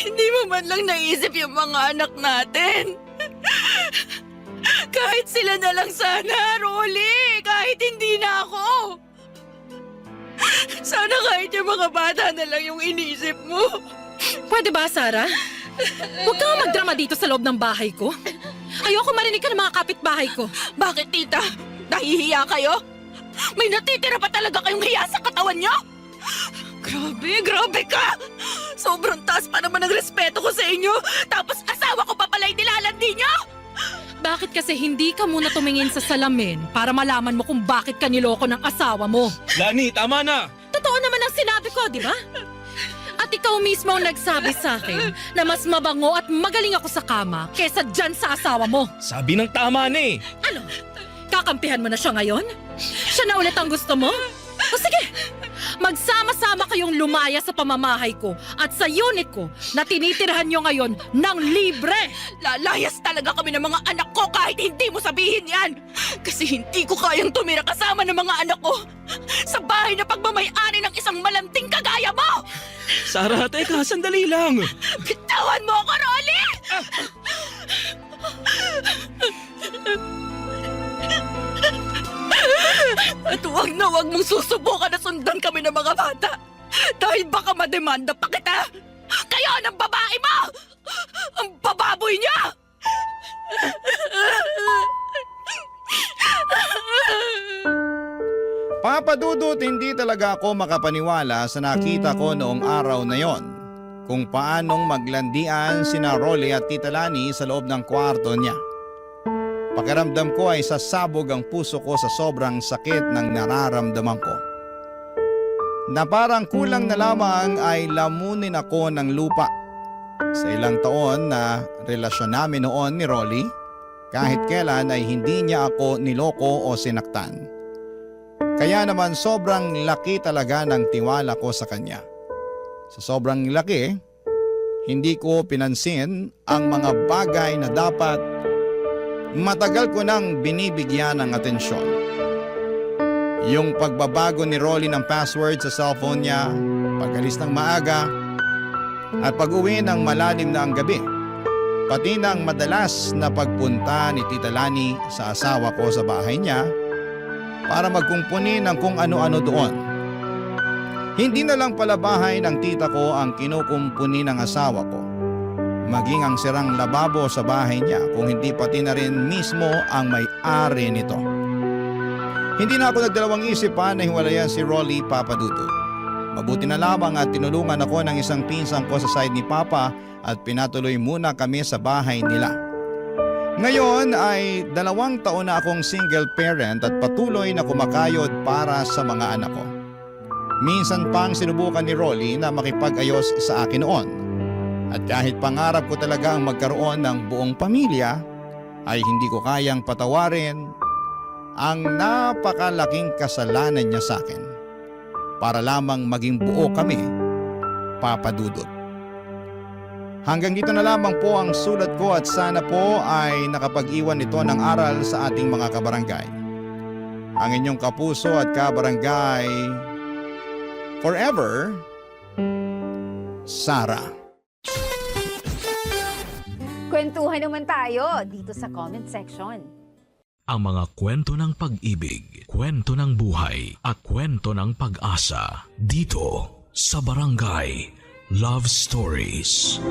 Hindi mo man lang naisip yung mga anak natin. Kahit sila na lang sana, Rolly. Kahit hindi na ako. Sana kahit yung mga bata na lang yung inisip mo. Pwede ba, Sarah? Huwag kang magdrama dito sa loob ng bahay ko. Ayoko marinig ka ng mga kapitbahay ko. Bakit, tita? Nahihiya kayo? May natitira pa talaga kayong hiya sa katawan niyo? Grabe ka! Sobrang taas pa naman ang respeto ko sa inyo, tapos asawa ko pa pala nilalandi niyo! Bakit kasi hindi ka muna tumingin sa salamin para malaman mo kung bakit ka niloko ng asawa mo? Lani, tama na! Totoo naman ang sinabi ko, di ba? At ikaw mismo ang nagsabi sa akin na mas mabango at magaling ako sa kama kesa dyan sa asawa mo. Sabi ng tama na eh. Ano? Kakampihan mo na siya ngayon? Siya na ulit ang gusto mo? O sige, magsama-sama kayong lumaya sa pamamahay ko at sa unit ko na tinitirhan nyo ngayon ng libre. Lalayas talaga kami ng mga anak ko kahit hindi mo sabihin yan. Kasi hindi ko kayang tumira kasama ng mga anak ko sa bahay na pagmamay-ari ng isang malanting kagaya mo. Sarah, teka, sandali lang. Bitawan mo ako, Rolly! At huwag na huwag mong susubukan na sundan kami ng mga bata. Dahil baka mademanda pa kita. Kayo ng babae mo! Ang bababoy niya! Papa Dudut, hindi talaga ako makapaniwala sa nakita ko noong araw na yon. Kung paanong maglandian sina Rolly at Tita Lani sa loob ng kwarto niya. Pakiramdam ko ay sasabog ang puso ko sa sobrang sakit ng nararamdaman ko. Na parang kulang na lamang ay lamunin ako ng lupa. Sa ilang taon na relasyon namin noon ni Rolly, kahit kailan ay hindi niya ako niloko o sinaktan. Kaya naman sobrang laki talaga ng tiwala ko sa kanya. Sa sobrang laki, hindi ko pinansin ang mga bagay na dapat matagal ko nang binibigyan ng atensyon. Yung pagbabago ni Rolly ng password sa cellphone niya, pag-alis ng maaga, at pag-uwi ng malalim na ang gabi. Pati ng madalas na pagpunta ni Tita Lani sa asawa ko sa bahay niya para magkumpuni ng kung ano-ano doon. Hindi na lang pala bahay ng tita ko ang kinukumpuni ng asawa ko. Maging ang sirang lababo sa bahay niya kung hindi pati na rin mismo ang may-ari nito. Hindi na ako nagdalawang isip pa na hiwalayan si Rolly, Papa Dudut. Mabuti na lamang at tinulungan ako ng isang pinsan ko sa side ni Papa at pinatuloy muna kami sa bahay nila. Ngayon ay 2 taon na akong single parent at patuloy na kumakayod para sa mga anak ko. Minsan pang sinubukan ni Rolly na makipag-ayos sa akin noon. At kahit pangarap ko talaga ang magkaroon ng buong pamilya, ay hindi ko kayang patawarin ang napakalaking kasalanan niya sa akin. Para lamang maging buo kami, Papa Dudut. Hanggang dito na lamang po ang sulat ko at sana po ay nakapag-iwan ito ng aral sa ating mga kabarangay. Ang inyong kapuso at kabarangay forever, Sarah. Kwentuhan naman tayo dito sa comment section. Ang mga kwento ng pag-ibig, kwento ng buhay at kwento ng pag-asa dito sa Barangay Love Stories.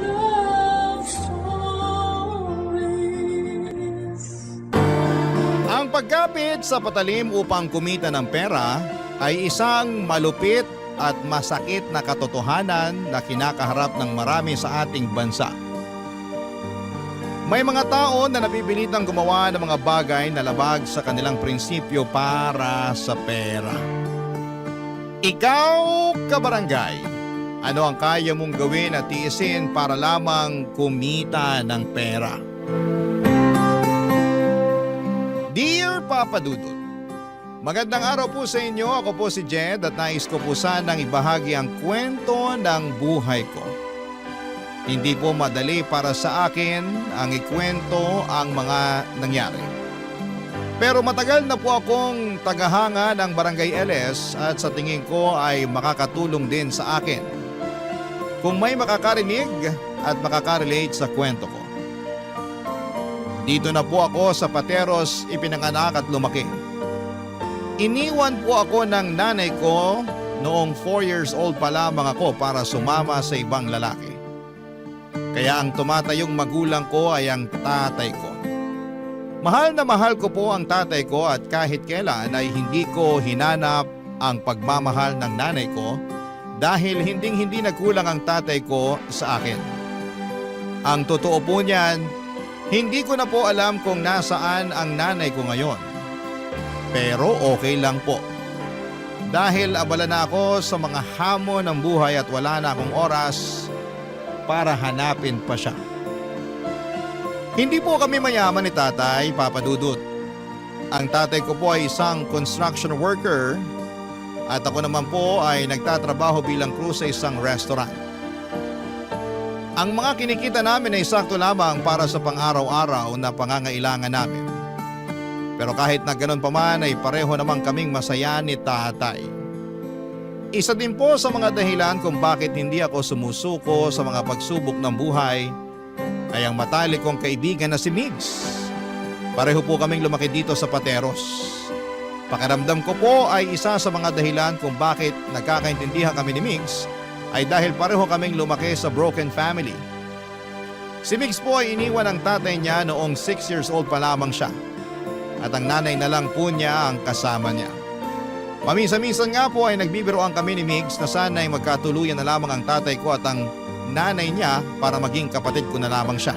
Ang pagkapit sa patalim upang kumita ng pera ay isang malupit at masakit na katotohanan na kinakaharap ng marami sa ating bansa. May mga tao na napipilitang gumawa ng mga bagay na labag sa kanilang prinsipyo para sa pera. Ikaw, kabarangay, Ano ang kaya mong gawin at tiisin para lamang kumita ng pera? Dear Papa Dudut, magandang araw po sa inyo. Ako po si Jed at nais ko po sanang ibahagi ang kwento ng buhay ko. Hindi po madali para sa akin ang ikwento ang mga nangyari. Pero matagal na po akong tagahanga ng Barangay LS at sa tingin ko ay makakatulong din sa akin kung may makakarinig at makakarelate sa kwento ko. Dito na po ako sa Pateros ipinanganak at lumaki. Iniwan po ako ng nanay ko noong 4 years old pa lamang ako para sumama sa ibang lalaki. Kaya ang tumatayong magulang ko ay ang tatay ko. Mahal na mahal ko po ang tatay ko at kahit kailan ay hindi ko hinanap ang pagmamahal ng nanay ko dahil hindi nagkulang ang tatay ko sa akin. Ang totoo po niyan, hindi ko na po alam kung nasaan ang nanay ko ngayon. Pero okay lang po. Dahil abala na ako sa mga hamon ng buhay at wala na akong oras para hanapin pa siya. Hindi po kami mayaman ni tatay, Papa Dudut. Ang tatay ko po ay isang construction worker at ako naman po ay nagtatrabaho bilang crew sa isang restaurant. Ang mga kinikita namin ay sakto lamang para sa pang-araw-araw na pangangailangan namin. Pero kahit na ganun pa man ay pareho namang kaming masaya ni tatay. Isa din po sa mga dahilan kung bakit hindi ako sumusuko sa mga pagsubok ng buhay ay ang matalik kong kaibigan na si Migs. Pareho po kaming lumaki dito sa Pateros. Pakiramdam ko po ay isa sa mga dahilan kung bakit nagkakaintindihan kami ni Migs ay dahil pareho kaming lumaki sa broken family. Si Migs po ay iniwan ng tatay niya noong 6 years old pa lamang siya at ang nanay na lang po niya ang kasama niya. Paminsan-minsan nga po ay nagbibiroan kami ni Migs na sana ay magkatuluyan na lamang ang tatay ko at ang nanay niya para maging kapatid ko na lamang siya.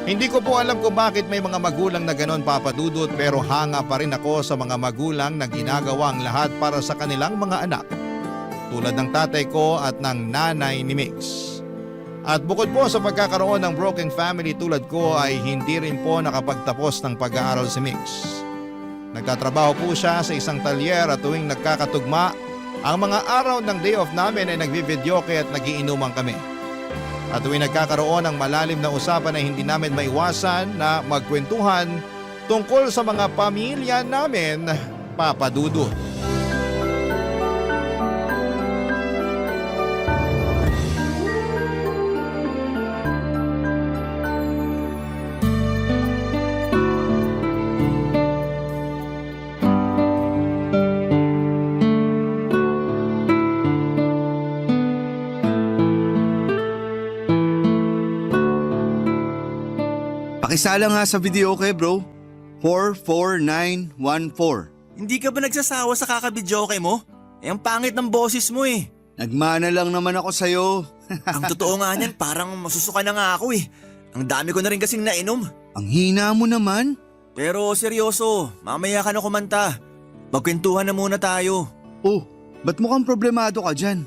Hindi ko po alam kung bakit may mga magulang na ganon, Papa Dudut, pero hanga pa rin ako sa mga magulang na ginagawa ang lahat para sa kanilang mga anak. Tulad ng tatay ko at ng nanay ni Migs. At bukod po sa pagkakaroon ng broken family tulad ko ay hindi rin po nakapagtapos ng pag-aaral si Migs. Nagtatrabaho po siya sa isang talyer at tuwing nagkakatugma, ang mga araw ng day off namin ay nagbividyoke at nagiinuman kami. At tuwing nagkakaroon ng malalim na usapan ay hindi namin maiwasan na magkwentuhan tungkol sa mga pamilya namin, Papa Dudut. Pakisala nga sa video okay bro. 44914. Hindi ka ba nagsasawa sa kakabidyoke mo? Eh ang pangit ng boses mo eh. Nagmana lang naman ako sa'yo. Ang totoo nga niyan, parang masusuka na nga ako eh. Ang dami ko na rin kasing nainom. Ang hina mo naman. Pero seryoso, mamaya ka na kumanta. Magkwentuhan na muna tayo. Oh, ba't mukhang problemado ka dyan?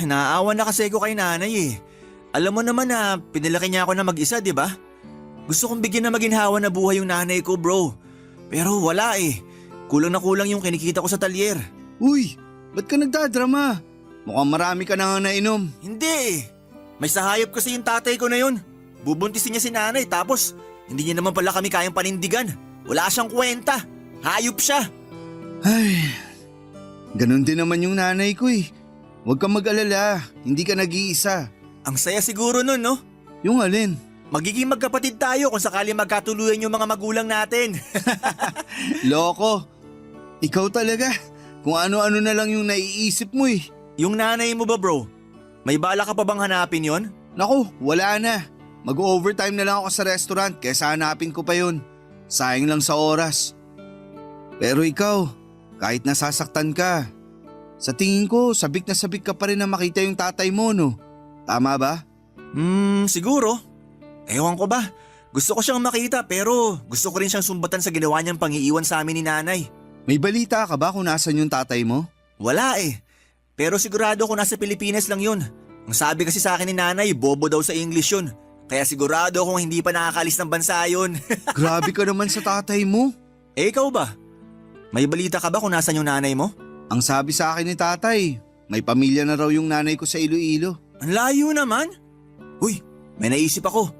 Naaawa na kasi ko kay nanay eh. Alam mo naman na pinilaki niya ako na mag-isa, di ba? Gusto kong bigyan na maginhawa na buhay yung nanay ko, bro. Pero wala eh. Kulang na kulang yung kinikita ko sa talyer. Uy, ba't ka nagdadrama? Mukhang marami ka na nga nainom. Hindi eh. May sahayop kasi yung tatay ko na yun. Bubuntisin niya si nanay tapos hindi niya naman pala kami kayang panindigan. Wala siyang kwenta. Hayop siya. Ay, ganun din naman yung nanay ko eh. Huwag kang mag-alala, hindi ka nag-iisa. Ang saya siguro nun, no? Yung alin? Magiging magkapatid tayo kung sakali magkatuluyan yung mga magulang natin. Loko, ikaw talaga. Kung ano-ano na lang yung naiisip mo eh. Yung nanay mo ba bro? May bala ka pa bang hanapin yon? Naku, wala na. Mag-overtime na lang ako sa restaurant kaysa hanapin ko pa yun. Sayang lang sa oras. Pero ikaw, kahit nasasaktan ka, sa tingin ko sabik na sabik ka pa rin na makita yung tatay mo, no? Tama ba? Siguro. Ewan ko ba? Gusto ko siyang makita pero gusto ko rin siyang sumbatan sa ginawa niyang pang-iiwan sa amin ni nanay. May balita ka ba kung nasan yung tatay mo? Wala eh. Pero sigurado ko nasa Pilipinas lang yun. Ang sabi kasi sa akin ni nanay, bobo daw sa English yun. Kaya sigurado akong hindi pa nakakalis ng bansa yun. Grabe ka naman sa tatay mo. Eh ikaw ba? May balita ka ba kung nasan yung nanay mo? Ang sabi sa akin ni tatay, may pamilya na raw yung nanay ko sa Iloilo. Ang layo naman. Uy, may naisip ako.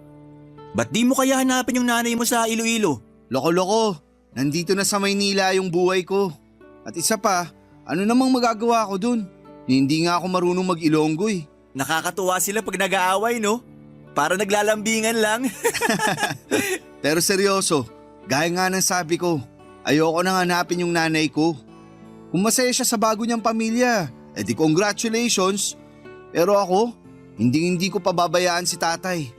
Ba't di mo kaya hanapin yung nanay mo sa Iloilo? Loko-loko, nandito na sa Maynila yung buhay ko. At isa pa, ano namang magagawa ko dun? Hindi nga ako marunong mag-Ilonggo eh. Nakakatuwa sila pag nag-aaway, no? Para naglalambingan lang. Pero seryoso, gaya nga ng sabi ko, ayoko nang hanapin yung nanay ko. Kung masaya siya sa bago niyang pamilya, edi congratulations. Pero ako, hindi ko pababayaan si tatay.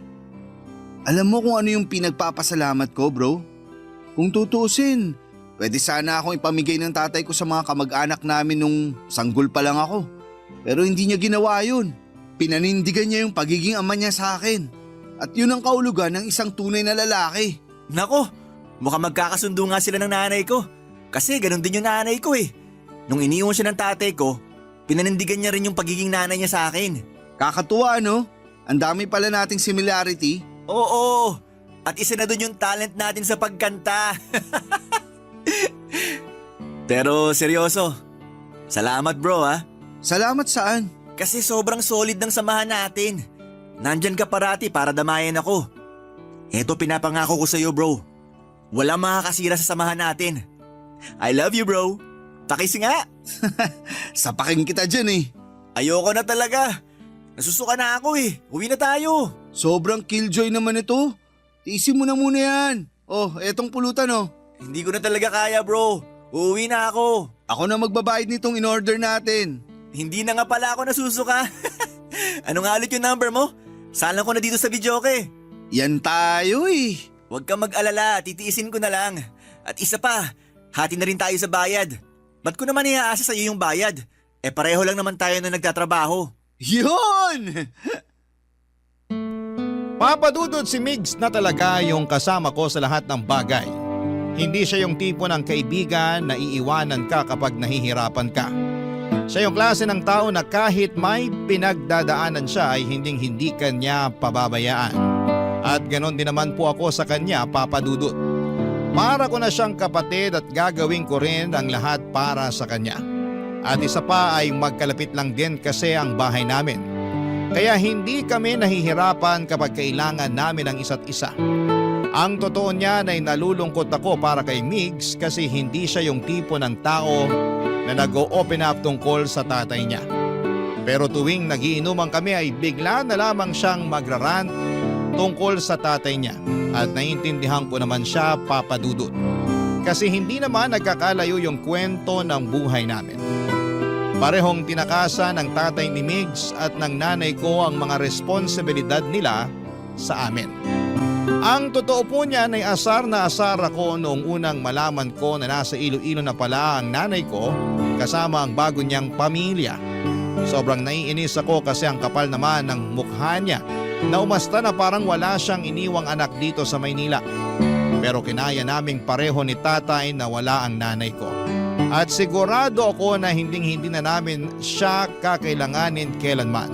Alam mo kung ano yung pinagpapasalamat ko, bro? Kung tutuusin, pwede sana akong ipamigay ng tatay ko sa mga kamag-anak namin nung sanggol pa lang ako. Pero hindi niya ginawa yun. Pinanindigan niya yung pagiging ama niya sa akin. At yun ang kaulugan ng isang tunay na lalaki. Nako, mukhang magkakasundo nga sila ng nanay ko. Kasi ganun din yung nanay ko eh. Nung iniwan siya ng tatay ko, pinanindigan niya rin yung pagiging nanay niya sa akin. Kakatuwa, no? Ang dami pala nating similarity. Oo, at isa na dun yung talent natin sa pagkanta. Pero seryoso, salamat bro ha. Salamat saan? Kasi sobrang solid ng samahan natin. Nandyan ka parati para damayan ako. Eto pinapangako ko sa'yo bro. Walang makakasira sa samahan natin. I love you bro. Pakis nga. Sapakin kita dyan eh. Ayoko na talaga. Nasusuka na ako eh. Uwi na tayo. Sobrang killjoy naman ito. Tiisin mo na muna yan. Oh, etong pulutan oh. Hindi ko na talaga kaya bro. Uuwi na ako. Ako na magbabayad nitong in-order natin. Hindi na nga pala ako nasusuka. Ano nga ulit yung number mo? Sala ko na dito sa videoke. Yan tayo eh. Huwag kang mag-alala, titiisin ko na lang. At isa pa, hati na rin tayo sa bayad. Ba't ko naman iaasa sa iyo yung bayad? Eh pareho lang naman tayo na nagtatrabaho. Yun! Papadudod si Migs na talaga yung kasama ko sa lahat ng bagay. Hindi siya yung tipo ng kaibigan na iiwanan ka kapag nahihirapan ka. Siya yung klase ng tao na kahit may pinagdadaanan siya ay hindi kanya pababayaan. At ganon din naman po ako sa kanya, Papadudot. Para ko na siyang kapatid at gagawin ko rin ang lahat para sa kanya. At isa pa ay magkalapit lang din kasi ang bahay namin. Kaya hindi kami nahihirapan kapag kailangan namin ang isa't isa. Ang totoo niyan ay nalulungkot ako para kay Migs kasi hindi siya yung tipo ng tao na nag-o-open up tungkol sa tatay niya. Pero tuwing nagiinuman kami ay bigla na lamang siyang magrarant tungkol sa tatay niya at naiintindihan ko naman siya, Papadudot. Kasi hindi naman nagkakalayo yung kwento ng buhay namin. Parehong tinakasan ng tatay ni Migs at ng nanay ko ang mga responsibilidad nila sa amin. Ang totoo po niyan ay asar na asar ako noong unang malaman ko na nasa Iloilo na pala ang nanay ko kasama ang bago niyang pamilya. Sobrang naiinis ako kasi ang kapal naman ng mukha niya na umasta na parang wala siyang iniwang anak dito sa Maynila. Pero kinaya naming pareho ni tatay na wala ang nanay ko. At sigurado ako na hindi na namin siya kakailanganin kailanman.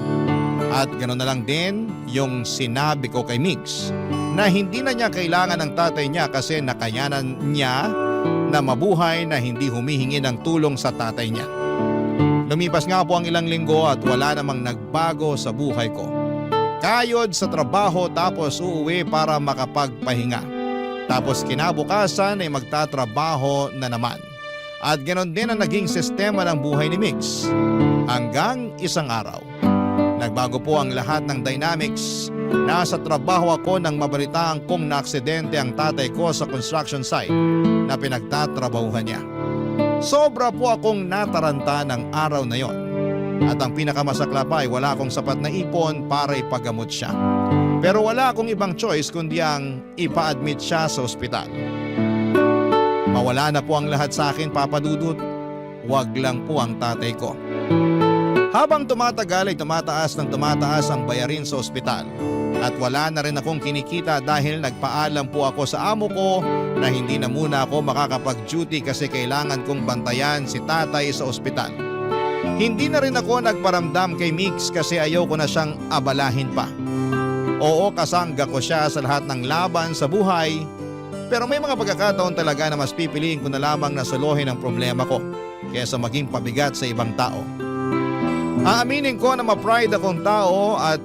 At ganoon na lang din yung sinabi ko kay Migs na hindi na niya kailangan ng tatay niya kasi nakayanan niya na mabuhay na hindi humihingi ng tulong sa tatay niya. Lumipas nga po ang ilang linggo at wala namang nagbago sa buhay ko. Kayod sa trabaho tapos uuwi para makapagpahinga. Tapos kinabukasan ay magtatrabaho na naman. At ganoon din ang naging sistema ng buhay ni Migs. Hanggang isang araw. Nagbago po ang lahat ng dynamics. Nasa trabaho ako nang mabalitaan kong naaksidente ang tatay ko sa construction site na pinagtatrabahuhan niya. Sobra po akong nataranta ng araw na yon. At ang pinakamasakla pa ay wala akong sapat na ipon para ipagamot siya. Pero wala akong ibang choice kundi ang ipa-admit siya sa ospital. Mawala na po ang lahat sa akin, Papadudot. Huwag lang po ang tatay ko. Habang tumatagal ay tumataas ang bayarin sa ospital. At wala na rin akong kinikita dahil nagpaalam po ako sa amo ko na hindi na muna ako makakapag-duty kasi kailangan kong bantayan si tatay sa ospital. Hindi na rin ako nagparamdam kay Mix kasi ayaw ko na siyang abalahin pa. Oo, kasangga ko siya sa lahat ng laban sa buhay, pero may mga pagkakataon talaga na mas pipiliin ko na lamang na solohin ang problema ko kaysa maging pabigat sa ibang tao. Aaminin ko na ma-pride akong tao at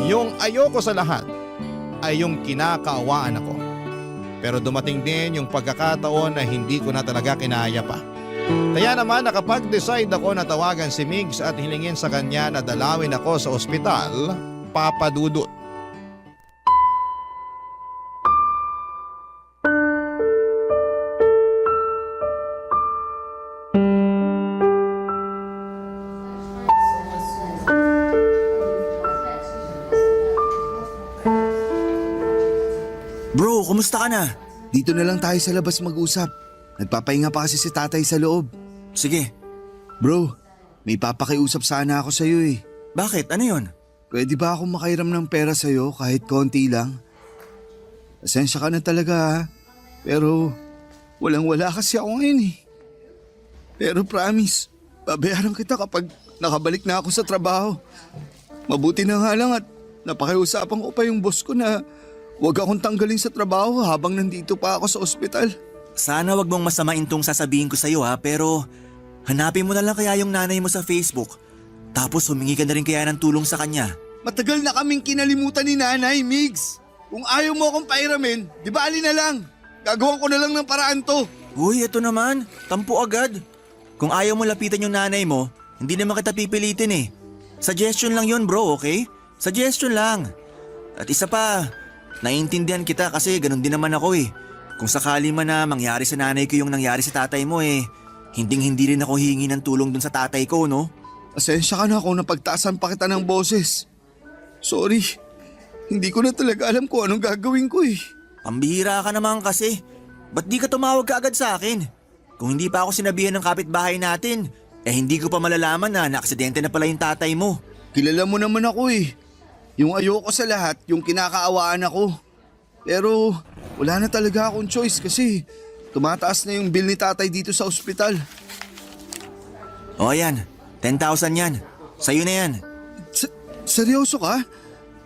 yung ayoko sa lahat ay yung kinakaawaan ako. Pero dumating din yung pagkakataon na hindi ko na talaga kinaya pa. Kaya naman nakapag-decide ako na tawagan si Migs at hilingin sa kanya na dalawin ako sa ospital, Papa Dudut. Bro, kumusta ka na? Dito na lang tayo sa labas mag-usap. Nagpapahinga pa kasi si tatay sa loob. Sige. Bro, may papakiusap sana ako sa'yo eh. Bakit? Ano yon? Pwede ba akong makairam ng pera sa'yo kahit konti lang? Pasensya ka na talaga ha. Pero walang-wala kasi ako ngayon eh. Pero promise, babayaran kita kapag nakabalik na ako sa trabaho. Mabuti na nga lang at napakiusapan ko pa yung boss ko na huwag akong tanggalin sa trabaho habang nandito pa ako sa ospital. Sana wag mong masamain tong sasabihin ko sa'yo ha, pero hanapin mo na lang kaya yung nanay mo sa Facebook. Tapos humingi ka na rin kaya ng tulong sa kanya. Matagal na kaming kinalimutan ni Nanay, Migs. Kung ayaw mo akong pairamin, di ba alin na lang? Gagawan ko na lang ng paraan to. Uy, ito naman. Tampo agad. Kung ayaw mo lapitan yung nanay mo, hindi naman kita pipilitin eh. Suggestion lang yun bro, okay? Suggestion lang. At isa pa, naiintindihan kita kasi ganun din naman ako eh. Kung sakali man na mangyari sa nanay ko yung nangyari sa tatay mo eh, hindi rin ako hingi ng tulong dun sa tatay ko, no? Pasensya ka na kung napagtaasan pa kita ng boses. Sorry, hindi ko na talaga alam kung anong gagawin ko eh. Pambihira ka naman kasi. Ba't di ka tumawag ka agad sa akin? Kung hindi pa ako sinabihan ng kapitbahay natin, hindi ko pa malalaman na naaksidente na pala yung tatay mo. Kilala mo naman ako eh. Yung ayoko sa lahat, yung kinakaawaan ako. Pero wala na talaga akong choice kasi tumataas na yung bill ni tatay dito sa ospital. O yan, 10,000 yan. Sa'yo na yan. Seryoso ka?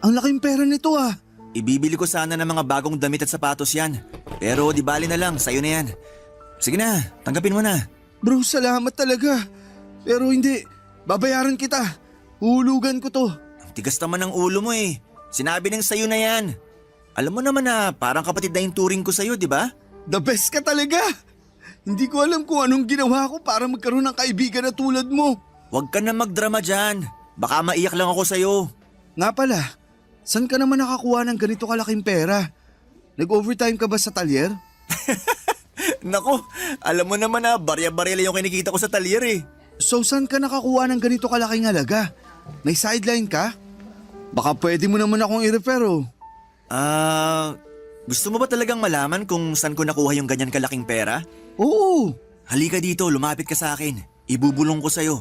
Ang laking pera nito ah. Ibibili ko sana ng mga bagong damit at sapatos yan. Pero di bali na lang, sa'yo na yan. Sige na, tanggapin mo na. Bro, salamat talaga. Pero hindi, babayaran kita. Hulugan ko to. Ang tigas naman ng ulo mo eh. Sinabi nang sa'yo na yan. Alam mo naman na parang kapatid na yung turing ko sa'yo, di ba? The best ka talaga. Hindi ko alam kung anong ginawa ko para magkaroon ng kaibigan na tulad mo. Huwag ka na magdrama dyan. Baka maiyak lang ako sa'yo. Nga pala, saan ka naman nakakuha ng ganito kalaking pera? Nag-overtime ka ba sa talyer? Nako, alam mo naman na barya-barya lang yung kinikita ko sa talyer eh. So saan ka nakakuha ng ganito kalaking halaga? May sideline ka? Baka pwede mo naman akong i-refer oh. Gusto mo ba talagang malaman kung saan ko nakuha yung ganyan kalaking pera? Oo. Halika dito, lumapit ka sa akin. Ibubulong ko sa'yo.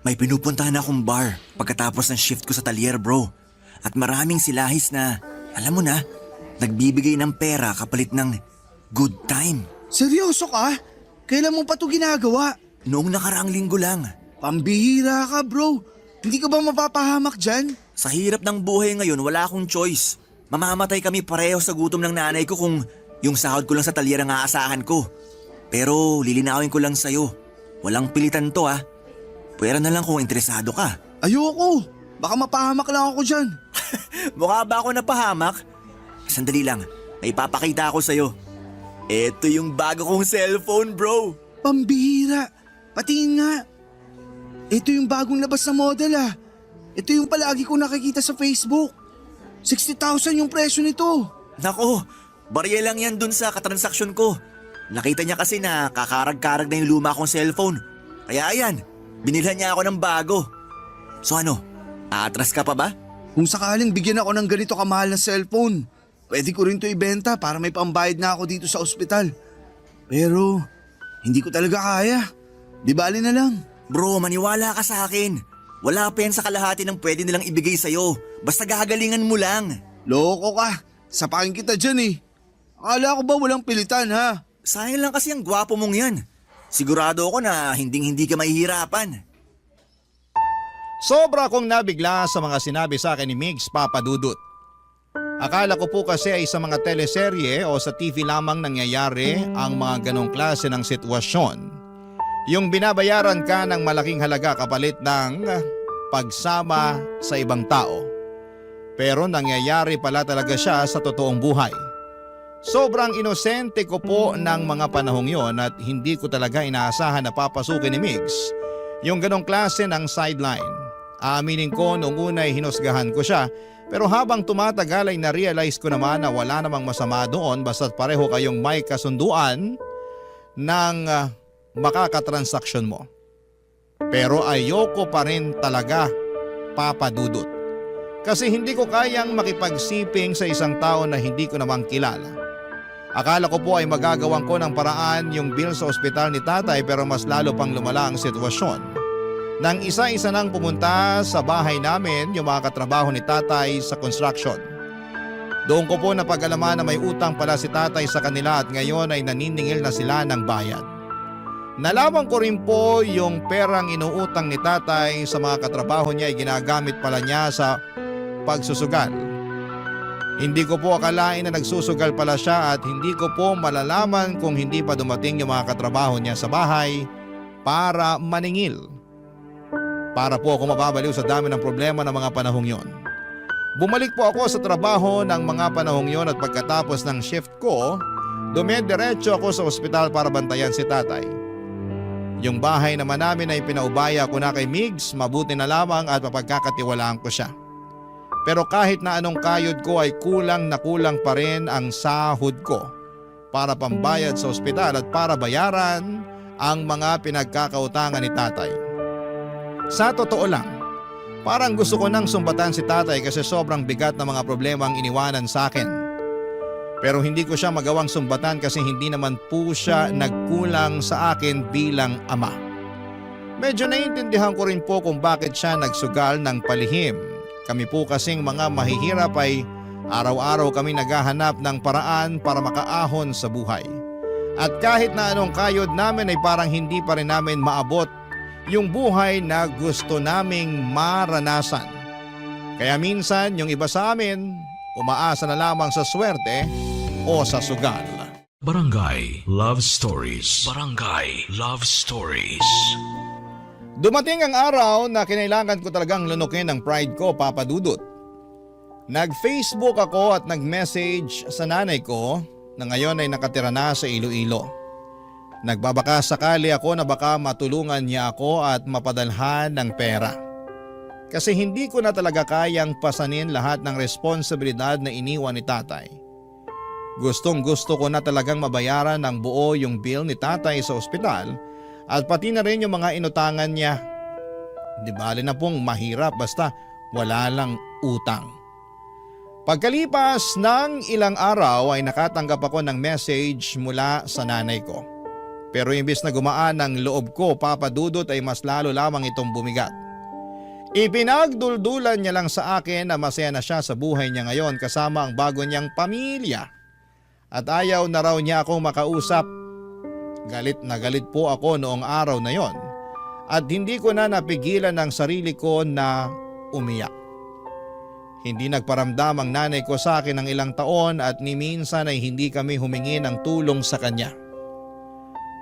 May pinupuntahan akong bar pagkatapos ng shift ko sa talyer bro. At maraming silahis na, alam mo na, nagbibigay ng pera kapalit ng good time. Seryoso ka? Kailan mo pa ito ginagawa? Noong nakaraang linggo lang. Pambihira ka bro. Hindi ka ba mapapahamak dyan? Sa hirap ng buhay ngayon, wala akong choice. Mamamatay kami pareho sa gutom ng nanay ko kung yung sahod ko lang sa talyer ang aasahan ko. Pero lilinawin ko lang sa'yo. Walang pilitan to ah. Pwera na lang kung interesado ka. Ayoko. Baka mapahamak lang ako dyan. Mukha ba ako napahamak? Sandali lang, may papakita ako sa'yo. Ito yung bago kong cellphone bro. Pambihira. Patingin nga. Ito yung bagong labas na model ah. Ito yung palagi ko nakikita sa Facebook. 60,000 yung presyo nito. Nako, barya lang yan dun sa katransaksyon ko. Nakita niya kasi na kakarag-karag na yung luma kong cellphone. Kaya ayan, binilhan niya ako ng bago. So ano, aatras ka pa ba? Kung sakaling bigyan ako ng ganito kamahal na cellphone, pwede ko rin to ibenta para may pambayad na ako dito sa ospital. Pero hindi ko talaga kaya. Di bali na lang. Bro, maniwala ka sa akin. Wala pa yan sa kalahati ng pwede nilang ibigay sa'yo. Basta gagalingan mo lang. Loko ka. Sapakin kita dyan eh. Akala ko ba walang pilitan ha? Sayang lang kasi ang gwapo mong yan. Sigurado ako na hindi ka mahihirapan. Sobra akong nabigla sa mga sinabi sa akin ni Migs, Papa Dudut. Akala ko po kasi ay sa mga teleserye o sa TV lamang nangyayari ang mga ganong klase ng sitwasyon. Yung binabayaran ka ng malaking halaga kapalit ng pagsama sa ibang tao. Pero nangyayari pala talaga siya sa totoong buhay. Sobrang inosente ko po ng mga panahong yon at hindi ko talaga inaasahan na papasukin ni Migs yung ganong klase ng sideline. Aaminin ko noong una ay hinusgahan ko siya, pero habang tumatagal ay na-realize ko naman na wala namang masama doon basta't pareho kayong may kasunduan ng makakatransaksyon mo. Pero ayoko pa rin talaga, Papa Dudut. Kasi hindi ko kayang makipagsiping sa isang tao na hindi ko namang kilala. Akala ko po ay magagawan ko ng paraan yung bill sa ospital ni tatay, pero mas lalo pang lumala ang sitwasyon. Nang isa-isa nang pumunta sa bahay namin yung mga katrabaho ni tatay sa construction. Doon ko po napag-alaman na may utang pala si tatay sa kanila at ngayon ay naniningil na sila ng bayad. Nalaman ko rin po yung perang inuutang ni tatay sa mga katrabaho niya ay ginagamit pala niya sa pagsusugal. Hindi ko po akalain na nagsusugal pala siya at hindi ko po malalaman kung hindi pa dumating yung mga katrabaho niya sa bahay para maningil. Para po ako mababaliw sa dami ng problema ng mga panahong yon. Bumalik po ako sa trabaho ng mga panahong yon at pagkatapos ng shift ko, dumidiretso ako sa ospital para bantayan si tatay. Yung bahay naman namin ay pinaubaya ko na kay Migs, mabuti na lamang at mapagkakatiwalaan ko siya. Pero kahit na anong kayod ko ay kulang na kulang pa rin ang sahod ko para pambayad sa ospital at para bayaran ang mga pinagkakautangan ni tatay. Sa totoo lang, parang gusto ko nang sumbatan si tatay kasi sobrang bigat na mga problema ang iniwanan sa akin. Pero hindi ko siya magawang sumbatan kasi hindi naman po siya nagkulang sa akin bilang ama. Medyo naiintindihan ko rin po kung bakit siya nagsugal ng palihim. Kami po kasing mga mahihirap ay araw-araw kami naghahanap ng paraan para makaahon sa buhay. At kahit na anong kayod namin ay parang hindi pa rin namin maabot yung buhay na gusto naming maranasan. Kaya minsan yung iba sa amin umaasa na lamang sa swerte o sa sugal. Barangay Love Stories. Barangay Love Stories. Dumating ang araw na kinailangan ko talagang lunukin ang pride ko, Papa Dudut. Nag-Facebook ako at nag-message sa nanay ko na ngayon ay nakatira na sa Iloilo. Nagbabaka sakali ako na baka matulungan niya ako at mapadalhan ng pera. Kasi hindi ko na talaga kayang pasanin lahat ng responsibilidad na iniwan ni tatay. Gustong gusto ko na talagang mabayaran ng buo yung bill ni tatay sa ospital at pati na rin yung mga inutangan niya. Di bali na pong mahirap basta wala lang utang. Pagkalipas ng ilang araw ay nakatanggap ako ng message mula sa nanay ko. Pero imbis na gumaan ang loob ko, Papa Dudut, ay mas lalo lamang itong bumigat. Ipinagduldulan niya lang sa akin na masaya na siya sa buhay niya ngayon kasama ang bago niyang pamilya. At ayaw na raw niya akong makausap. Galit na galit po ako noong araw na yon. At hindi ko na napigilan ang sarili ko na umiyak. Hindi nagparamdam ang nanay ko sa akin ng ilang taon at ni minsan ay hindi kami humingi ng tulong sa kanya.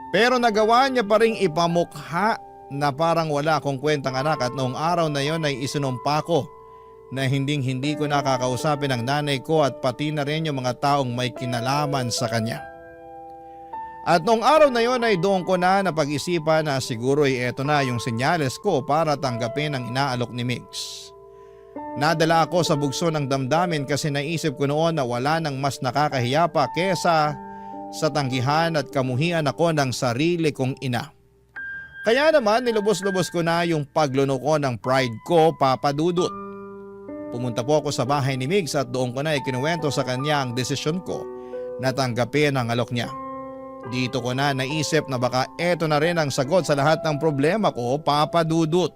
Pero nagawa niya pa ring ipamukha na parang wala akong kwentang anak at noong araw na yon ay isinumpa ko na hindi ko nakakausapin ang nanay ko at pati na rin yung mga taong may kinalaman sa kanya. At noong araw na yon ay doon ko na napag-isipan na siguro ay eto na yung senyales ko para tanggapin ang inaalok ni Migs. Nadala ako sa bugso ng damdamin kasi naisip ko noon na wala nang mas nakakahiya pa kesa sa tanggihan at kamuhian ako ng sarili kong ina. Kaya naman nilubos-lubos ko na yung pagluno ko ng pride ko, Papa Dudut. Pumunta po ako sa bahay ni Migs at doon ko na ikinuwento sa kanya ang desisyon ko na tanggapin ang alok niya. Dito ko na naisip na baka eto na rin ang sagot sa lahat ng problema ko, Papa Dudut.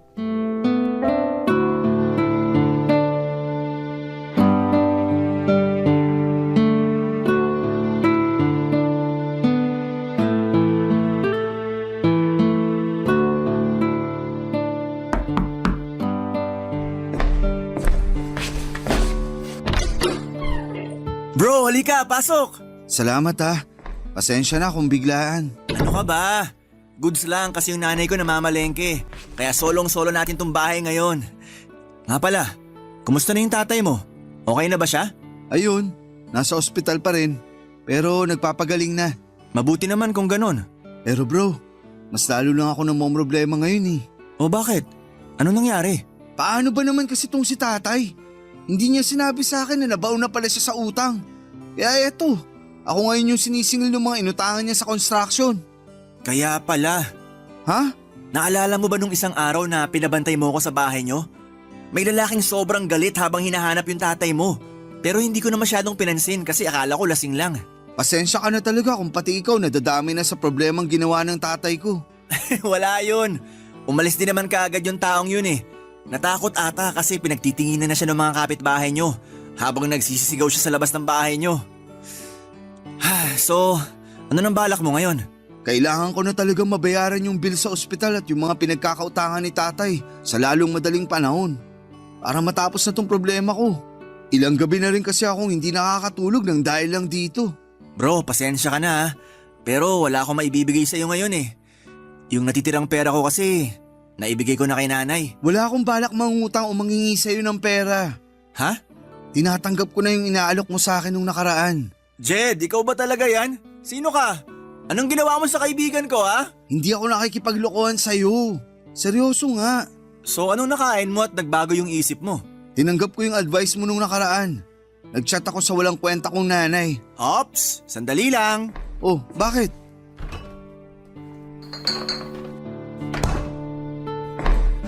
Bro, halika, pasok! Salamat ha. Pasensya na kung biglaan. Ano ka ba? Goods lang kasi yung nanay ko namamalengke. Kaya solong-solo natin tong bahay ngayon. Nga pala, kumusta na yung tatay mo? Okay na ba siya? Ayun, nasa ospital pa rin. Pero nagpapagaling na. Mabuti naman kung ganun. Pero bro, mas lalo lang ako namomroblema ngayon eh. O bakit? Ano nangyari? Paano ba naman kasi tong si tatay? Hindi niya sinabi sa akin na nabaon na pala siya sa utang. Kaya eto, ako ngayon yung sinisingil ng mga inutangan niya sa construction. Kaya pala. Ha? Naalala mo ba nung isang araw na pinabantay mo ako sa bahay nyo? May lalaking sobrang galit habang hinahanap yung tatay mo. Pero hindi ko na masyadong pinansin kasi akala ko lasing lang. Pasensya ka na talaga kung pati ikaw nadadami na sa problemang ginawa ng tatay ko. Wala yun. Umalis din naman kaagad yung taong yun eh. Natakot ata kasi pinagtitinginan na siya ng mga kapitbahay nyo habang nagsisisigaw siya sa labas ng bahay nyo. So, ano nang balak mo ngayon? Kailangan ko na talagang mabayaran yung bill sa ospital at yung mga pinagkakautangan ni tatay sa lalong madaling panahon. Para matapos na tong problema ko. Ilang gabi na rin kasi akong hindi nakakatulog ng dahil lang dito. Bro, pasensya ka na ha. Pero wala akong maibibigay sa iyo ngayon eh. Yung natitirang pera ko kasi, naibigay ko na kay nanay. Wala akong balak mangutang o mangingi sa'yo ng pera. Ha? Tinatanggap ko na yung inaalok mo sa akin nung nakaraan. Jed, ikaw ba talaga yan? Sino ka? Anong ginawa mo sa kaibigan ko ha? Hindi ako nakikipaglokohan sa'yo. Seryoso nga. So anong nakain mo at nagbago yung isip mo? Tinanggap ko yung advice mo nung nakaraan. Nagchat ako sa walang kwenta kong nanay. Ops, sandali lang. Oh, bakit?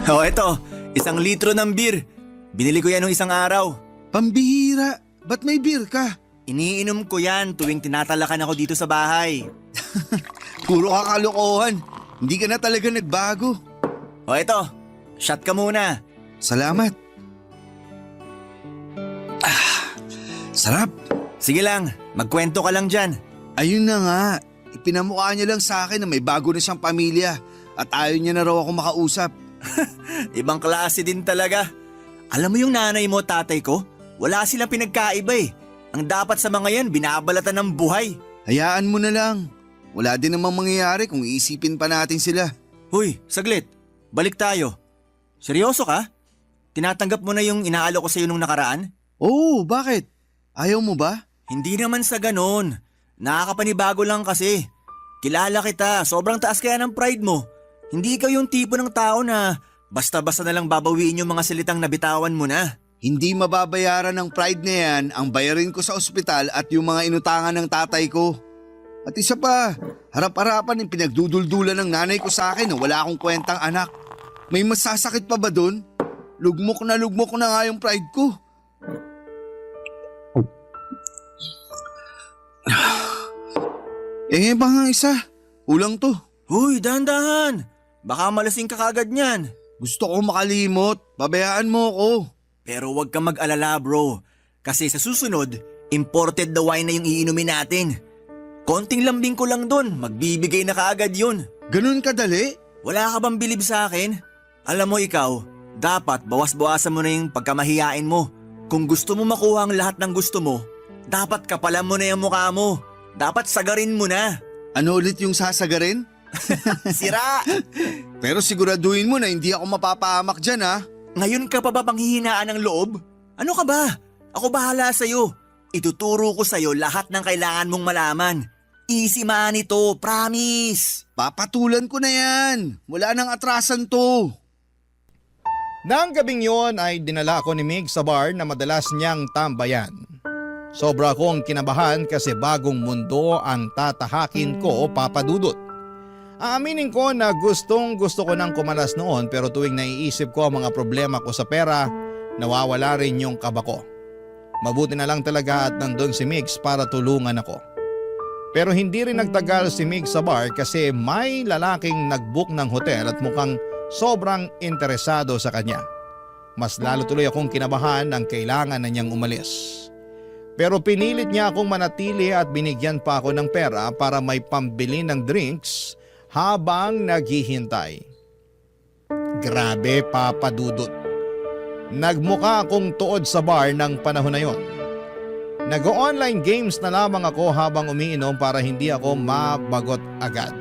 Oh, eto, 1 litro ng beer. Binili ko yan nung isang araw. Pambihira, ba't may beer ka? Iniinom ko yan tuwing tinatalakan ako dito sa bahay. Puro kakalokohan. Hindi ka na talaga nagbago. O eto, shot ka muna. Salamat. Sarap. Sige lang, magkwento ka lang dyan. Ayun na nga. Ipinamukha niya lang sa akin na may bago na siyang pamilya at ayaw niya na raw ako makausap. Ibang klase din talaga. Alam mo yung nanay mo, tatay ko? Wala silang pinagkaiba eh. Ang dapat sa mga yan, binabalatan ng buhay. Hayaan mo na lang. Wala din namang mangyayari kung iisipin pa natin sila. Huy, saglit. Balik tayo. Seryoso ka? Tinatanggap mo na yung inaalok ko sa'yo nung nakaraan? Oo, bakit? Ayaw mo ba? Hindi naman sa ganon. Nakakapanibago lang kasi. Kilala kita, sobrang taas kaya ng pride mo. Hindi ikaw yung tipo ng tao na basta-basta na lang babawiin yung mga salitang nabitawan mo na. Hindi mababayaran ng pride na yan ang bayarin ko sa ospital at yung mga inutangan ng tatay ko. At isa pa, harap-harapan yung pinagduduldulan ng nanay ko sa akin na wala akong kwentang anak. May masasakit pa ba dun? Lugmok na nga yung pride ko. Baka nga isa. Ulang to. Huy, dahan-dahan. Baka malasing ka kagad niyan. Gusto ko makalimot. Babayaan mo ako. Pero huwag kang mag-alala bro. Kasi sa susunod, imported na wine na yung iinumin natin. Konting lambing ko lang dun, magbibigay na kaagad yun. Ganun kadali? Wala ka bang bilib sa akin? Alam mo ikaw, dapat bawas-bawasan mo na yung pagkamahiyain mo. Kung gusto mo makuha ang lahat ng gusto mo, dapat kapalan mo na yung mukha mo. Dapat sagarin mo na. Ano ulit yung sasagarin? Sira! Pero siguraduhin mo na hindi ako mapapahamak dyan ha. Ngayon ka pa ba panghihinaan ng loob? Ano ka ba? Ako bahala sa'yo. Ituturo ko sa'yo lahat ng kailangan mong malaman. Easy man ito, promise. Papatulan ko na yan. Wala nang atrasan to. Nang gabing yon ay dinala ako ni Mig sa bar na madalas niyang tambayan. Sobra akong kinabahan kasi bagong mundo ang tatahakin ko, Papa Dudut. Aaminin ko na gustong gusto ko nang kumalas noon pero tuwing naiisip ko ang mga problema ko sa pera, nawawala rin yung kaba ko. Mabuti na lang talaga at nandun si Migs para tulungan ako. Pero hindi rin nagtagal si Migs sa bar kasi may lalaking nagbook ng hotel at mukhang sobrang interesado sa kanya. Mas lalo tuloy akong kinabahan nang kailangan na niyang umalis. Pero pinilit niya akong manatili at binigyan pa ako ng pera para may pambili ng drinks habang naghihintay. Grabe, Papa Dudut. Nagmukha akong tuod sa bar ng panahon na yon. Nag-online games na lamang ako habang umiinom para hindi ako mabagot agad.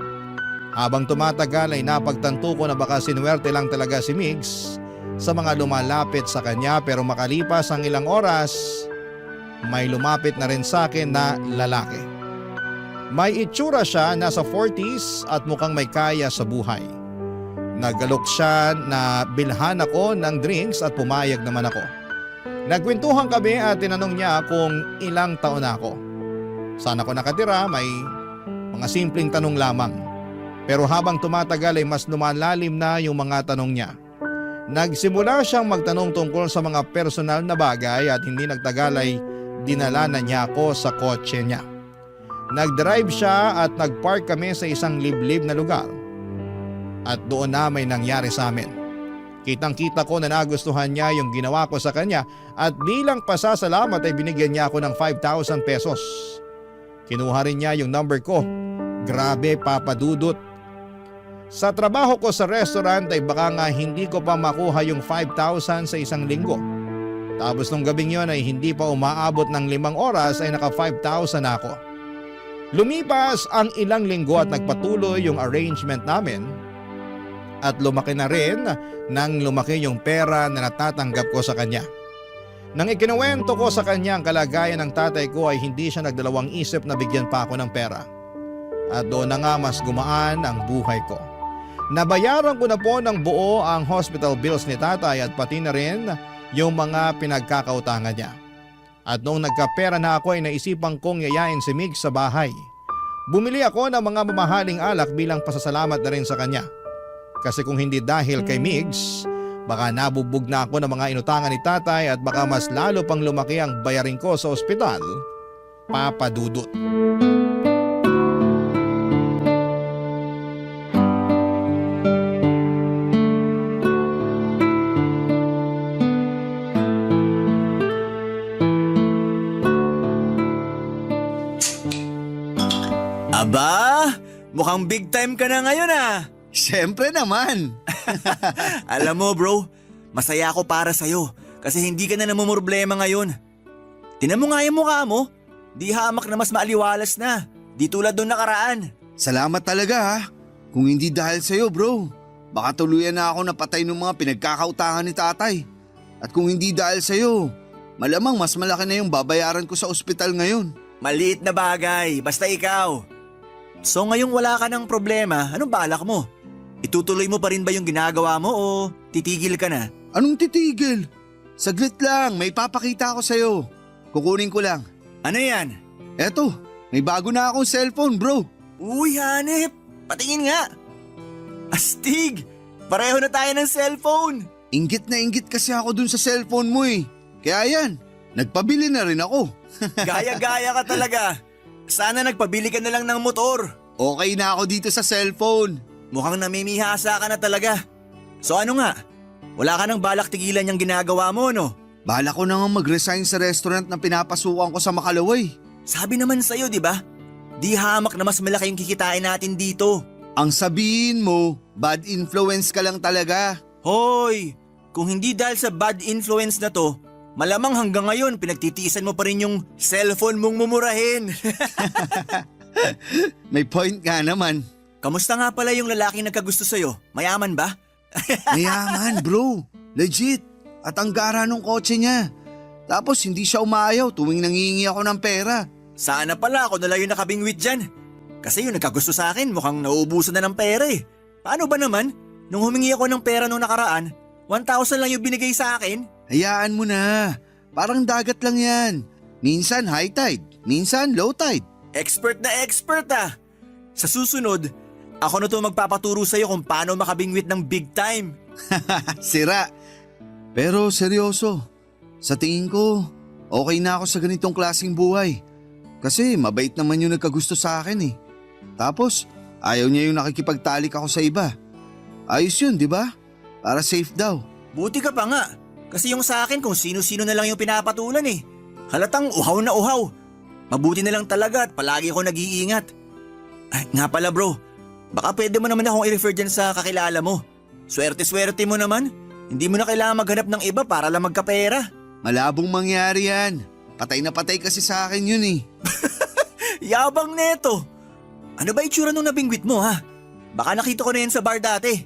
Habang tumatagal ay napagtanto ko na baka sinuwerte lang talaga si Migs sa mga lumalapit sa kanya, pero makalipas ang ilang oras, may lumapit na rin sa akin na lalaki. May itsura siya, nasa 40s at mukhang may kaya sa buhay. Naggalok siya na bilhan ako ng drinks at pumayag naman ako. Nagkwentuhan kami at tinanong niya kung ilang taon na ako. Saan ako nakatira, may mga simpleng tanong lamang. Pero habang tumatagal ay mas lumalalim na yung mga tanong niya. Nagsimula siyang magtanong tungkol sa mga personal na bagay at hindi nagtagal ay dinala na niya ako sa kotse niya. Nag-drive siya at nag-park kami sa isang liblib na lugar. At doon na may nangyari sa amin. Kitang-kita ko na nagustuhan niya yung ginawa ko sa kanya at bilang pasasalamat ay binigyan niya ako ng 5,000 pesos. Kinuha rin niya yung number ko. Grabe, Papa Dudut. Sa trabaho ko sa restaurant ay baka nga hindi ko pa makuha yung 5,000 sa isang linggo. Tapos nung gabing yon ay hindi pa umaabot ng 5 oras ay naka 5,000 na ako. Lumipas ang ilang linggo at nagpatuloy yung arrangement namin. At lumaki na rin nang lumaki yung pera na natatanggap ko sa kanya. Nang ikinuwento ko sa kanya ang kalagayan ng tatay ko ay hindi siya nagdalawang isip na bigyan pa ako ng pera. At doon na nga mas gumaan ang buhay ko. Nabayaran ko na po ng buo ang hospital bills ni tatay at pati na rin yung mga pinagkakautangan niya. At noong nagkapera na ako ay naisipan kong yayain si Mig sa bahay. Bumili ako ng mga mamahaling alak bilang pasasalamat na rin sa kanya. Kasi kung hindi dahil kay Migs, baka nabubog na ako ng mga inutangan ni tatay at baka mas lalo pang lumaki ang bayarin ko sa ospital, Papa Dudut. Aba, mukhang big time ka na ngayon ah. Siyempre naman. Alam mo bro, masaya ako para sa'yo kasi hindi ka na namumroblema ngayon. Tinan mo nga yung mukha mo, di hamak na mas maaliwalas na, di tulad doon nakaraan. Salamat talaga ha. Kung hindi dahil sa'yo bro, baka tuluyan na ako napatay ng mga pinagkakautangan ni tatay. At kung hindi dahil sa'yo, malamang mas malaki na yung babayaran ko sa ospital ngayon. Maliit na bagay, basta ikaw. So ngayong wala ka ng problema, anong balak mo? Itutuloy mo pa rin ba yung ginagawa mo o titigil ka na? Anong titigil? Saglit lang, may papakita ako sa'yo. Kukunin ko lang. Ano yan? Eto, may bago na akong cellphone bro. Uy hanip, patingin nga. Astig, pareho na tayo ng cellphone. Inggit na inggit kasi ako dun sa cellphone mo eh. Kaya yan, nagpabili na rin ako. Gaya-gaya ka talaga. Sana nagpabili ka na lang ng motor. Okay na ako dito sa cellphone. Mukhang namimihasa ka na talaga. So ano nga? Wala ka nang balak tigilan yung ginagawa mo, no? Bala ko na nga mag-resign sa restaurant na pinapasukan ko sa Makalaway. Sabi naman sa'yo, di ba? Di hamak na mas malaki yung kikitain natin dito. Ang sabihin mo, bad influence ka lang talaga. Hoy! Kung hindi dahil sa bad influence na to, malamang hanggang ngayon pinagtitiisan mo pa rin yung cellphone mong mumurahin. May point ka naman. Kamusta nga pala yung lalaking nagkagusto sa'yo? Mayaman ba? Mayaman bro, legit. At ang gara ng kotse niya. Tapos hindi siya umayaw tuwing nangingi ako ng pera. Sana pala ako nalang yung nakabingwit dyan. Kasi yung nagkagusto sa akin mukhang nauubusan na ng pera eh. Paano ba naman? Nung humingi ako ng pera nung nakaraan, 1,000 lang yung binigay sa akin. Hayaan mo na. Parang dagat lang yan. Minsan high tide, minsan low tide. Expert na expert ah. Sa susunod, ako na to magpapaturo sa'yo kung paano makabingwit ng big time. Sira. Pero seryoso, sa tingin ko, okay na ako sa ganitong klaseng buhay. Kasi mabait naman yung nagkagusto sa akin eh. Tapos, ayaw niya yung nakikipagtalik ako sa iba. Ayos yun, di ba? Para safe daw. Buti ka pa nga. Kasi yung sa akin kung sino-sino na lang yung pinapatulan eh. Halatang uhaw na uhaw. Mabuti na lang talaga at palagi ako nag-iingat. Ay, nga pala bro, baka pwede mo naman akong i-refer dyan sa kakilala mo. Swerte-swerte mo naman. Hindi mo na kailangan maghanap ng iba para lang magkapera. Malabong mangyari yan. Patay na patay kasi sa akin yun eh. Yabang neto. Ano ba itsura nung nabingwit mo ha? Baka nakita ko na yan sa bar dati.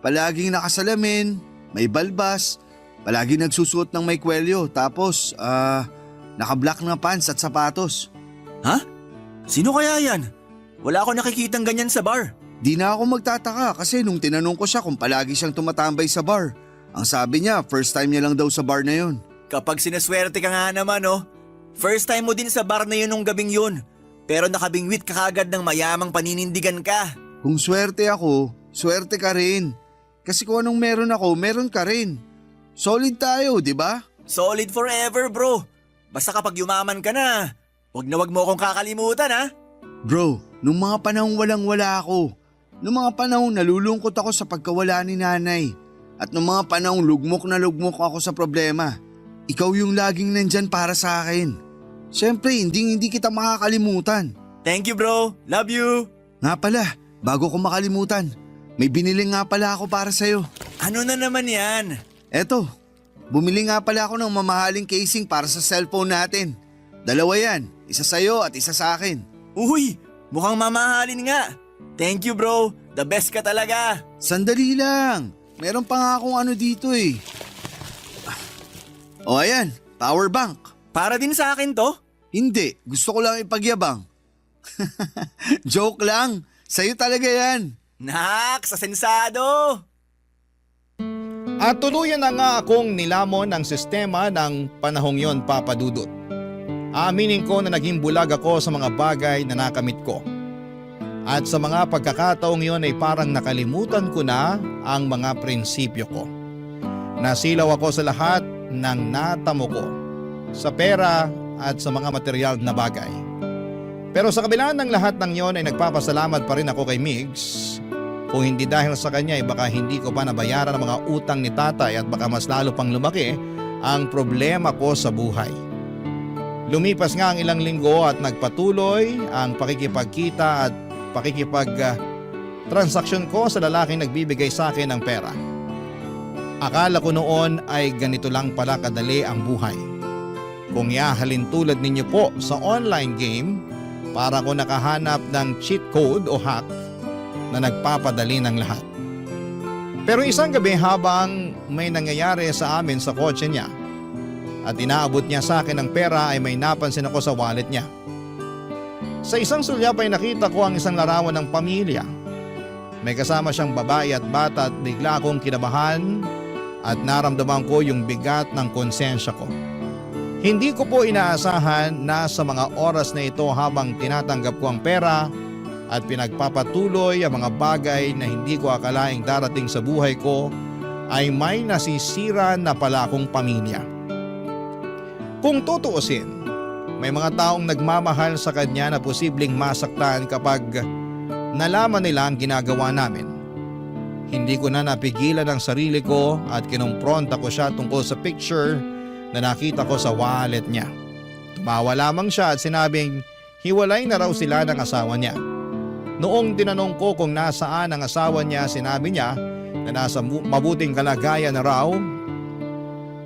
Palaging nakasalamin, may balbas, palaging nagsusuot ng may kwelyo, tapos naka-black na pants at sapatos. Ha? Sino kaya yan? Wala ako nakikitang ganyan sa bar. Di na ako magtataka kasi nung tinanong ko siya kung palagi siyang tumatambay sa bar, ang sabi niya first time niya lang daw sa bar na yun. Kapag sinaswerte ka nga naman oh. First time mo din sa bar na yun nung gabing yun. Pero nakabingwit ka kagad ng mayamang paninindigan ka. Kung swerte ako, swerte ka rin. Kasi kung anong meron ako, meron ka rin. Solid tayo, di ba? Solid forever bro. Basta kapag yumaman ka na, wag mo akong kakalimutan ha. Bro, nung mga panahong walang-wala ako, nung mga panahong nalulungkot ako sa pagkawala ni nanay, at nung mga panahong lugmok na lugmok ako sa problema, ikaw yung laging nandyan para sa akin. Siyempre, hindi kita makakalimutan. Thank you bro. Love you. Nga pala, bago ko makalimutan, may binili nga pala ako para sa'yo. Ano na naman yan? Eto, bumili nga pala ako ng mamahaling casing para sa cellphone natin. 2 yan, isa sa'yo at isa sa akin. Uy, mukhang mamahalin nga. Thank you bro. The best ka talaga. Sandali lang, meron pa nga akong ano dito eh. O ayan, power bank. Para din sa akin to? Hindi, gusto ko lang ipagyabang. Joke lang, sa'yo talaga yan. Nak, sa sensado. At tuluyan na nga akong nilamon ang sistema ng panahong yon, Papa Dudut. Aaminin ko na naging bulag ako sa mga bagay na nakamit ko. At sa mga pagkakataong yon ay parang nakalimutan ko na ang mga prinsipyo ko. Nasilaw ako sa lahat ng natamo ko, sa pera at sa mga material na bagay. Pero sa kabila ng lahat ng yon ay nagpapasalamat pa rin ako kay Migs. Kung hindi dahil sa kanya ay baka hindi ko pa nabayaran ang mga utang ni tatay at baka mas lalo pang lumaki ang problema ko sa buhay. Lumipas nga ang ilang linggo at nagpatuloy ang pakikipagkita at transaksyon ko sa lalaking nagbibigay sa akin ng pera. Akala ko noon ay ganito lang pala kadali ang buhay. Kung iahalin tulad ninyo po sa online game, para ko nakahanap ng cheat code o hack na nagpapadali ng lahat. Pero isang gabi habang may nangyayari sa amin sa kotse niya at inaabot niya sa akin ng pera ay may napansin ako sa wallet niya. Sa isang sulyap ay nakita ko ang isang larawan ng pamilya. May kasama siyang babae at bata at bigla akong kinabahan at naramdaman ko yung bigat ng konsensya ko. Hindi ko po inaasahan na sa mga oras na ito habang tinatanggap ko ang pera at pinagpapatuloy ang mga bagay na hindi ko akalaing darating sa buhay ko ay may nasisira na pala akong pamilya. Kung tutuusin, may mga taong nagmamahal sa kanya na posibleng masaktan kapag nalaman nila ang ginagawa namin. Hindi ko na napigilan ang sarili ko at kinumpronta ko siya tungkol sa picture na nakita ko sa wallet niya. Tumawa lamang siya at sinabing hiwalay na raw sila ng asawa niya. Noong tinanong ko kung nasaan ang asawa niya, sinabi niya na nasa mabuting kalagayan na raw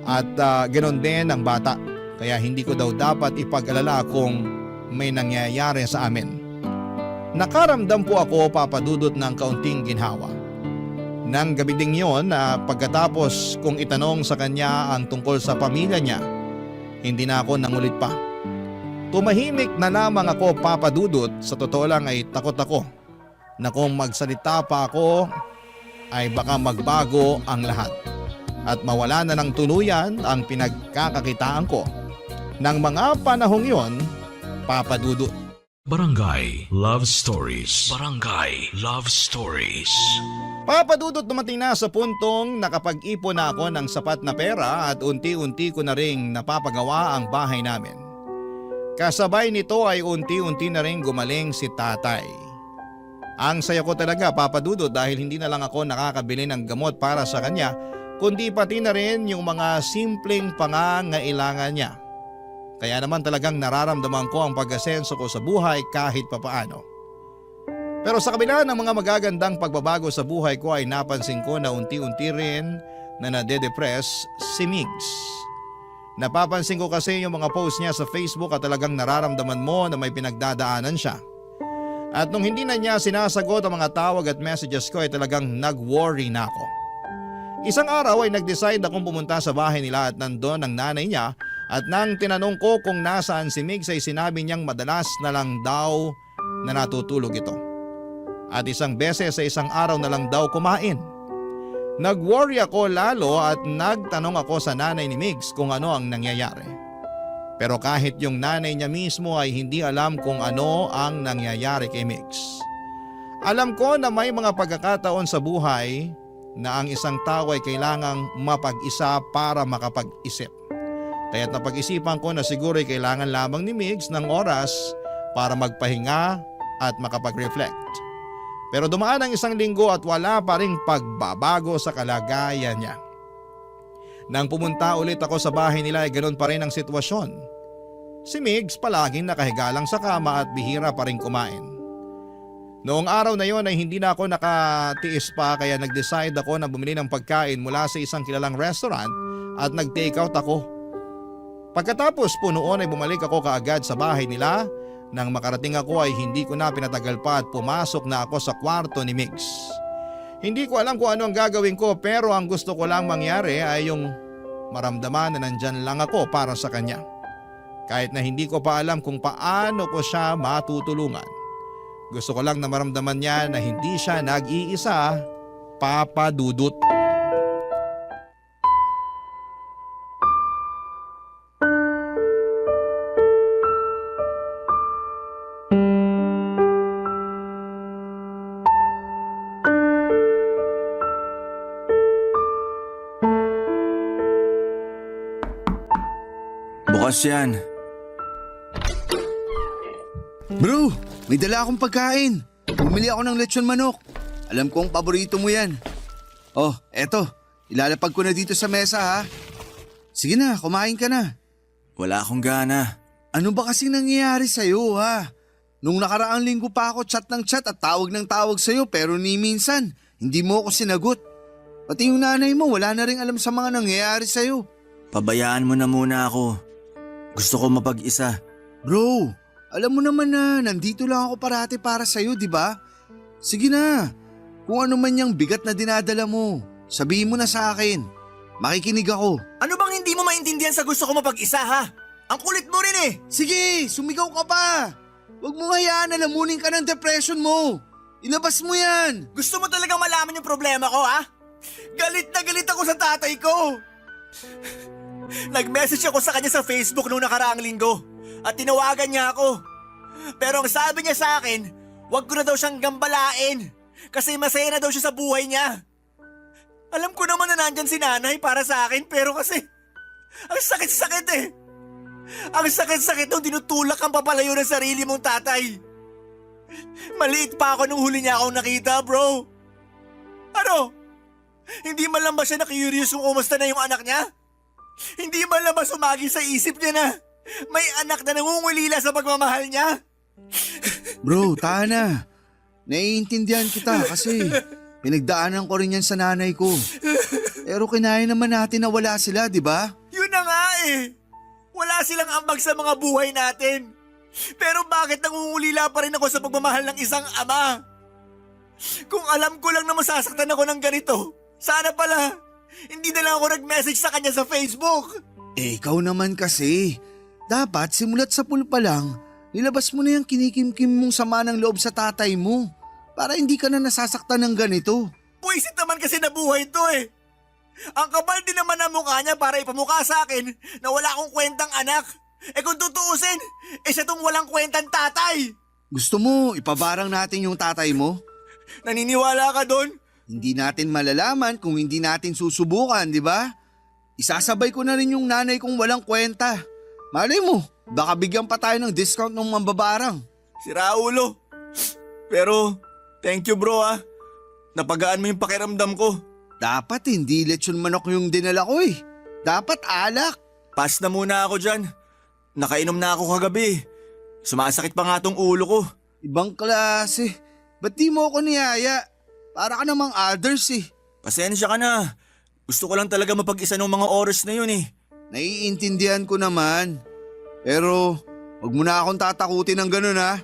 at ganoon din ang bata. Kaya hindi ko daw dapat ipag-alala kung may nangyayari sa amin. Nakaramdam po ako, Papa Dudut, ng kaunting ginhawa. Nang gabi ding yon na pagkatapos kong itanong sa kanya ang tungkol sa pamilya niya, hindi na ako nangulit pa. Tumahimik na lamang ako, Papa Dudut. Sa totoo lang ay takot ako na kung magsalita pa ako ay baka magbago ang lahat at mawala na ng tuluyan ang pinagkakakitaan ko. Nang mga panahong yon, Papa Dudut. Barangay Love Stories. Barangay Love Stories. Papa Dudut, dumating na sa puntong nakapag-ipon na ako ng sapat na pera at unti-unti ko na ring napapagawa ang bahay namin. Kasabay nito ay unti-unti na ring gumaling si tatay. Ang saya ko talaga, Papa Dudut, dahil hindi na lang ako nakakabili ng gamot para sa kanya, kundi pati na rin yung mga simpleng pangangailangan niya. Kaya naman talagang nararamdaman ko ang pag-asenso ko sa buhay kahit papaano. Pero sa kabila ng mga magagandang pagbabago sa buhay ko ay napansin ko na unti-unti rin na nade-depress si Migs. Napapansin ko kasi yung mga post niya sa Facebook at talagang nararamdaman mo na may pinagdadaanan siya. At nung hindi na niya sinasagot ang mga tawag at messages ko ay talagang nag-worry na ako. Isang araw ay nag-decide akong pumunta sa bahay nila at nandun ang nanay niya at nang tinanong ko kung nasaan si Migs ay sinabi niyang madalas na lang daw na natutulog ito. At isang beses sa isang araw na lang daw kumain. Nag-worry ako lalo at nagtanong ako sa nanay ni Migs kung ano ang nangyayari. Pero kahit yung nanay niya mismo ay hindi alam kung ano ang nangyayari kay Migs. Alam ko na may mga pagkakataon sa buhay na ang isang tao ay kailangang mapag-isa para makapag-isip. Kaya't napag-isipan ko na siguro ay kailangan lamang ni Migs ng oras para magpahinga at makapag-reflect. Pero dumaan ang isang linggo at wala pa ring pagbabago sa kalagayan niya. Nang pumunta ulit ako sa bahay nila ay ganoon pa rin ang sitwasyon. Si Migs palaging nakahiga lang sa kama at bihira pa rin kumain. Noong araw na yon ay hindi na ako nakatiis pa kaya nag-decide ako na bumili ng pagkain mula sa isang kilalang restaurant at nag-take out ako. Pagkatapos po noon ay bumalik ako kaagad sa bahay nila. Nang makarating ako ay hindi ko na pinatagal pa at pumasok na ako sa kwarto ni Migs. Hindi ko alam kung ano ang gagawin ko pero ang gusto ko lang mangyari ay yung maramdaman na nandyan lang ako para sa kanya. Kahit na hindi ko pa alam kung paano ko siya matutulungan. Gusto ko lang na maramdaman niya na hindi siya nag-iisa, Papa Dudut. Bukas yan. Bro, may dala akong pagkain. Bumili ako ng lechon manok. Alam kong paborito mo yan. Oh, eto. Ilalapag ko na dito sa mesa ha. Sige na, kumain ka na. Wala akong gana. Ano ba kasing nangyayari sa'yo ha? Nung nakaraang linggo pa ako chat ng chat at tawag ng tawag sa'yo pero ni minsan hindi mo ako sinagot. Pati yung nanay mo wala na rin alam sa mga nangyayari sa'yo. Pabayaan mo na muna ako. Gusto ko mapag-isa. Bro, alam mo naman na nandito lang ako parati para sa'yo, di ba? Sige na, kung ano man yung bigat na dinadala mo, sabihin mo na sa akin. Makikinig ako. Ano bang hindi mo maintindihan sa gusto ko mapag-isa ha? Ang kulit mo rin eh. Sige, sumigaw ka pa. Huwag mo hayaan na lamunin ka ng depression mo. Ilabas mo yan. Gusto mo talagang malaman yung problema ko ha? Galit na galit ako sa tatay ko. Nag-message ako sa kanya sa Facebook noong nakaraang linggo at tinawagan niya ako. Pero ang sabi niya sa akin, wag ko na daw siyang gambalain kasi masaya na daw siya sa buhay niya. Alam ko naman na nandyan si nanay para sa akin pero kasi ang sakit-sakit eh. Ang sakit-sakit nung dinutulak kang papalayo ng sarili mong tatay. Maliit pa ako nung huli niya akong nakita, bro. Ano? Hindi man lang ba siya na-curious kung kumusta na yung anak niya? Hindi man lang ba sumagi sa isip niya na may anak na nangungulila sa pagmamahal niya? Bro, tahan na. Naiintindihan kita kasi pinagdaanan ko rin yan sa nanay ko. Pero kinaya naman natin na wala sila, di ba? Yun na nga eh. Wala silang ambag sa mga buhay natin. Pero bakit nangungulila pa rin ako sa pagmamahal ng isang ama? Kung alam ko lang na masasaktan ako ng ganito, sana pala hindi na lang ako nag-message sa kanya sa Facebook. Eh, ikaw naman kasi. Dapat simulat sa pool pa lang, nilabas mo na yung kinikimkim mong sama ng loob sa tatay mo para hindi ka na nasasaktan ng ganito. Puwisit naman kasi na buhay to eh. Ang kapal din naman ang mukha niya para ipamukha sa akin na wala akong kwentang anak. Eh kung tutuusin, siya tong walang kwentang tatay. Gusto mo ipabarang natin yung tatay mo? Naniniwala ka doon? Hindi natin malalaman kung hindi natin susubukan, di ba? Isasabay ko na rin yung nanay kong walang kwenta. Malay mo, baka bigyan pa tayo ng discount ng mambabarang. Si Raulo. Pero, thank you bro ah. Napagaan mo yung pakiramdam ko. Dapat hindi lechon manok yung dinala ko eh. Dapat alak. Pass na muna ako dyan. Nakainom na ako kagabi. Sumasakit pa nga tong ulo ko. Ibang klase. Ba't di mo ako niyaya? Para ka namang others eh. Pasensya ka na. Gusto ko lang talaga mapag-isa ng mga oras na yun eh. Naiintindihan ko naman. Pero wag mo na akong tatakutin ng ganun ha.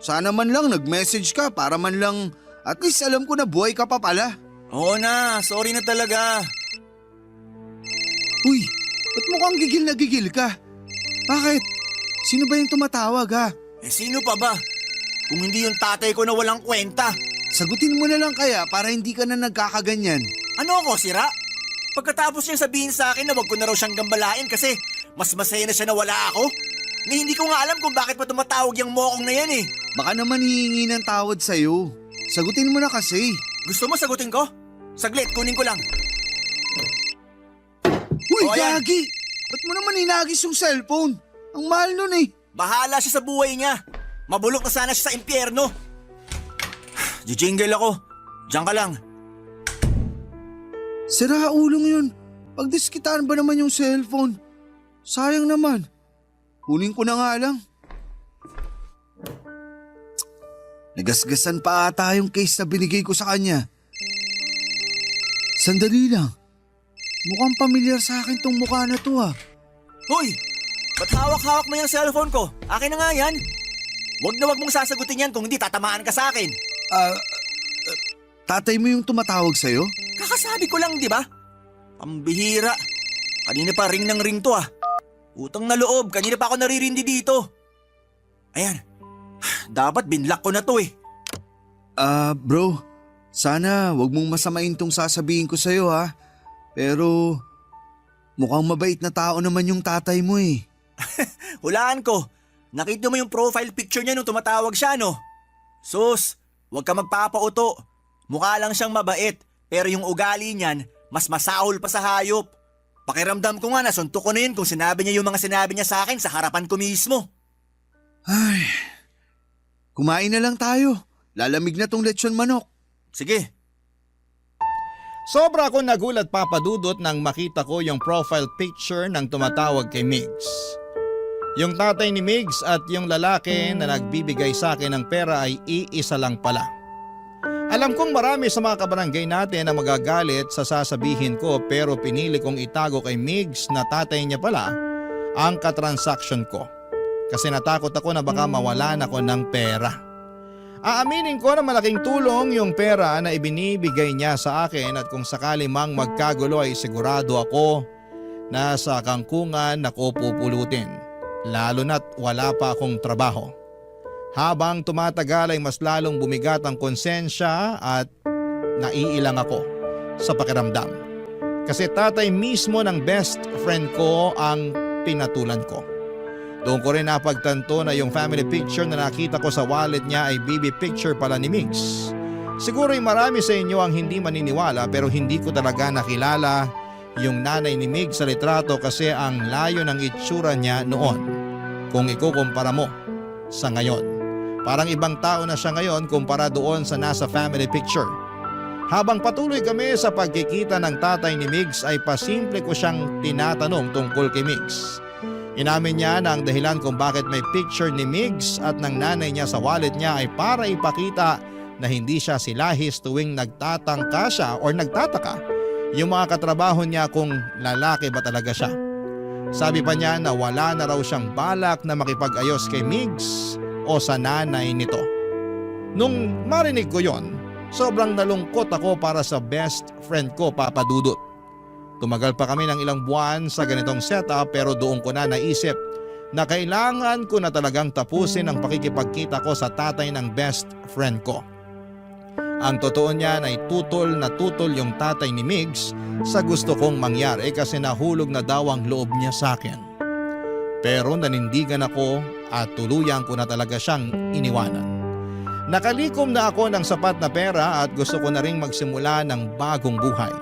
Sana man lang nag-message ka para man lang at least alam ko na buhay ka pa pala. Oo na, sorry na talaga. Uy, ba't mukhang gigil na gigil ka? Bakit? Sino ba yung tumatawag ha? Sino pa ba? Kung hindi yung tatay ko na walang kwenta. Sagutin mo na lang kaya para hindi ka na nagkakaganyan. Ano ako, sira? Pagkatapos niya sabihin sa akin na wag ko na raw siyang gambalain kasi mas masaya na siya na wala ako. Na hindi ko nga alam kung bakit pa tumatawag yung mokong na yan eh. Baka naman hihingi ng tawad sa'yo. Sagutin mo na kasi. Gusto mo sagutin ko? Saglit, kunin ko lang. Uy, O, ayan. gagi! Ba't mo naman hinagis yung cellphone? Ang mahal nun eh. Bahala siya sa buhay niya. Mabulok na sana siya sa impyerno. Jijingle ako. Diyan ka lang. Sira ulong yun. Pagdiskitaan ba naman yung cellphone? Sayang naman. Kunin ko na nga lang. Nagasgasan pa ata yung case na binigay ko sa kanya. Sandali lang. Mukhang pamilyar sa akin tong mukha na to ah. Hoy! Ba't hawak-hawak mo yung cellphone ko? Akin na nga yan. Wag na wag mong sasagutin yan kung hindi tatamaan ka sa akin. Tatay mo yung tumatawag sa'yo? Kakasabi ko lang, di ba? Pambihira. Kanina pa ring ng ring to ah. Utang na loob, kanina pa ako naririndi dito. Ayan. Dapat binlock ko na to eh. Bro. Sana wag mong masamain tong sasabihin ko sa'yo ha. Pero mukhang mabait na tao naman yung tatay mo eh. Hulaan ko. Nakita mo yung profile picture niya nung tumatawag siya, no? Sus, wag ka magpapauto. Mukha lang siyang mabait, pero yung ugali niyan, mas masaol pa sa hayop. Pakiramdam ko nga nasuntok ko na yun kung sinabi niya yung mga sinabi niya sa akin sa harapan ko mismo. Ay, kumain na lang tayo. Lalamig na tong lechon manok. Sige. Sobra akong nagulat papadudot nang makita ko yung profile picture ng tumatawag kay Migs. Yung tatay ni Migs at yung lalaki na nagbibigay sa akin ng pera ay iisa lang pala. Alam kong marami sa mga kabarangay natin na magagalit sa sasabihin ko pero pinili kong itago kay Migs na tatay niya pala ang katransaksyon ko. Kasi natakot ako na baka mawalan ako ng pera. Aaminin ko na malaking tulong yung pera na ibinibigay niya sa akin at kung sakali mang magkagulo ay sigurado ako na sa kangkungan ako pupulutin. Lalo na't wala pa akong trabaho. Habang tumatagal ay mas lalong bumigat ang konsensya at naiilang ako sa pakiramdam. Kasi tatay mismo ng best friend ko ang pinatulan ko. Doon ko rin napagtanto na yung family picture na nakita ko sa wallet niya ay baby picture pala ni Migs. Siguro ay marami sa inyo ang hindi maniniwala pero hindi ko talaga nakilala yung nanay ni Migs sa litrato kasi ang layo ng itsura niya noon kung ikukumpara mo sa ngayon. Parang ibang tao na siya ngayon kumpara doon sa nasa family picture. Habang patuloy kami sa pagkikita ng tatay ni Migs ay pasimple ko siyang tinatanong tungkol kay Migs. Inamin niya na ang dahilan kung bakit may picture ni Migs at ng nanay niya sa wallet niya ay para ipakita na hindi siya silahis tuwing nagtatangka siya o nagtataka yung mga katrabaho niya kung lalaki ba talaga siya. Sabi pa niya na wala na raw siyang balak na makipag-ayos kay Migs o sa nanay nito. Nung marinig ko yon, sobrang nalungkot ako para sa best friend ko, Papa Dudut. Tumagal pa kami ng ilang buwan sa ganitong setup pero doon ko na naisip na kailangan ko na talagang tapusin ang pakikipagkita ko sa tatay ng best friend ko. Ang totoo niyan ay tutol na tutol yung tatay ni Migs sa gusto kong mangyari kasi nahulog na daw ang loob niya sa akin. Pero nanindigan ako at tuluyan ko na talaga siyang iniwanan. Nakalikom na ako ng sapat na pera at gusto ko na ring magsimula ng bagong buhay.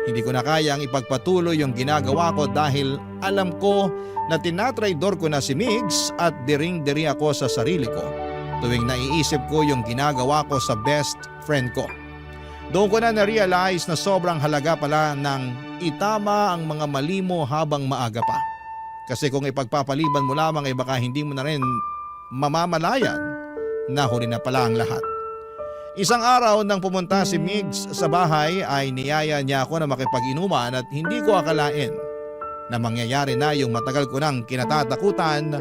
Hindi ko na kayang ipagpatuloy yung ginagawa ko dahil alam ko na tinatraidor ko na si Migs at diring-diri ako sa sarili ko tuwing naiisip ko yung ginagawa ko sa best friend ko. Doon ko na na-realize na sobrang halaga pala ng itama ang mga mali mo habang maaga pa. Kasi kung ipagpapaliban mo lamang ay baka hindi mo na rin mamamalayan na huli na pala ang lahat. Isang araw nang pumunta si Migs sa bahay ay niyaya niya ako na makipag-inuman at hindi ko akalain na mangyayari na yung matagal ko nang kinatatakutan,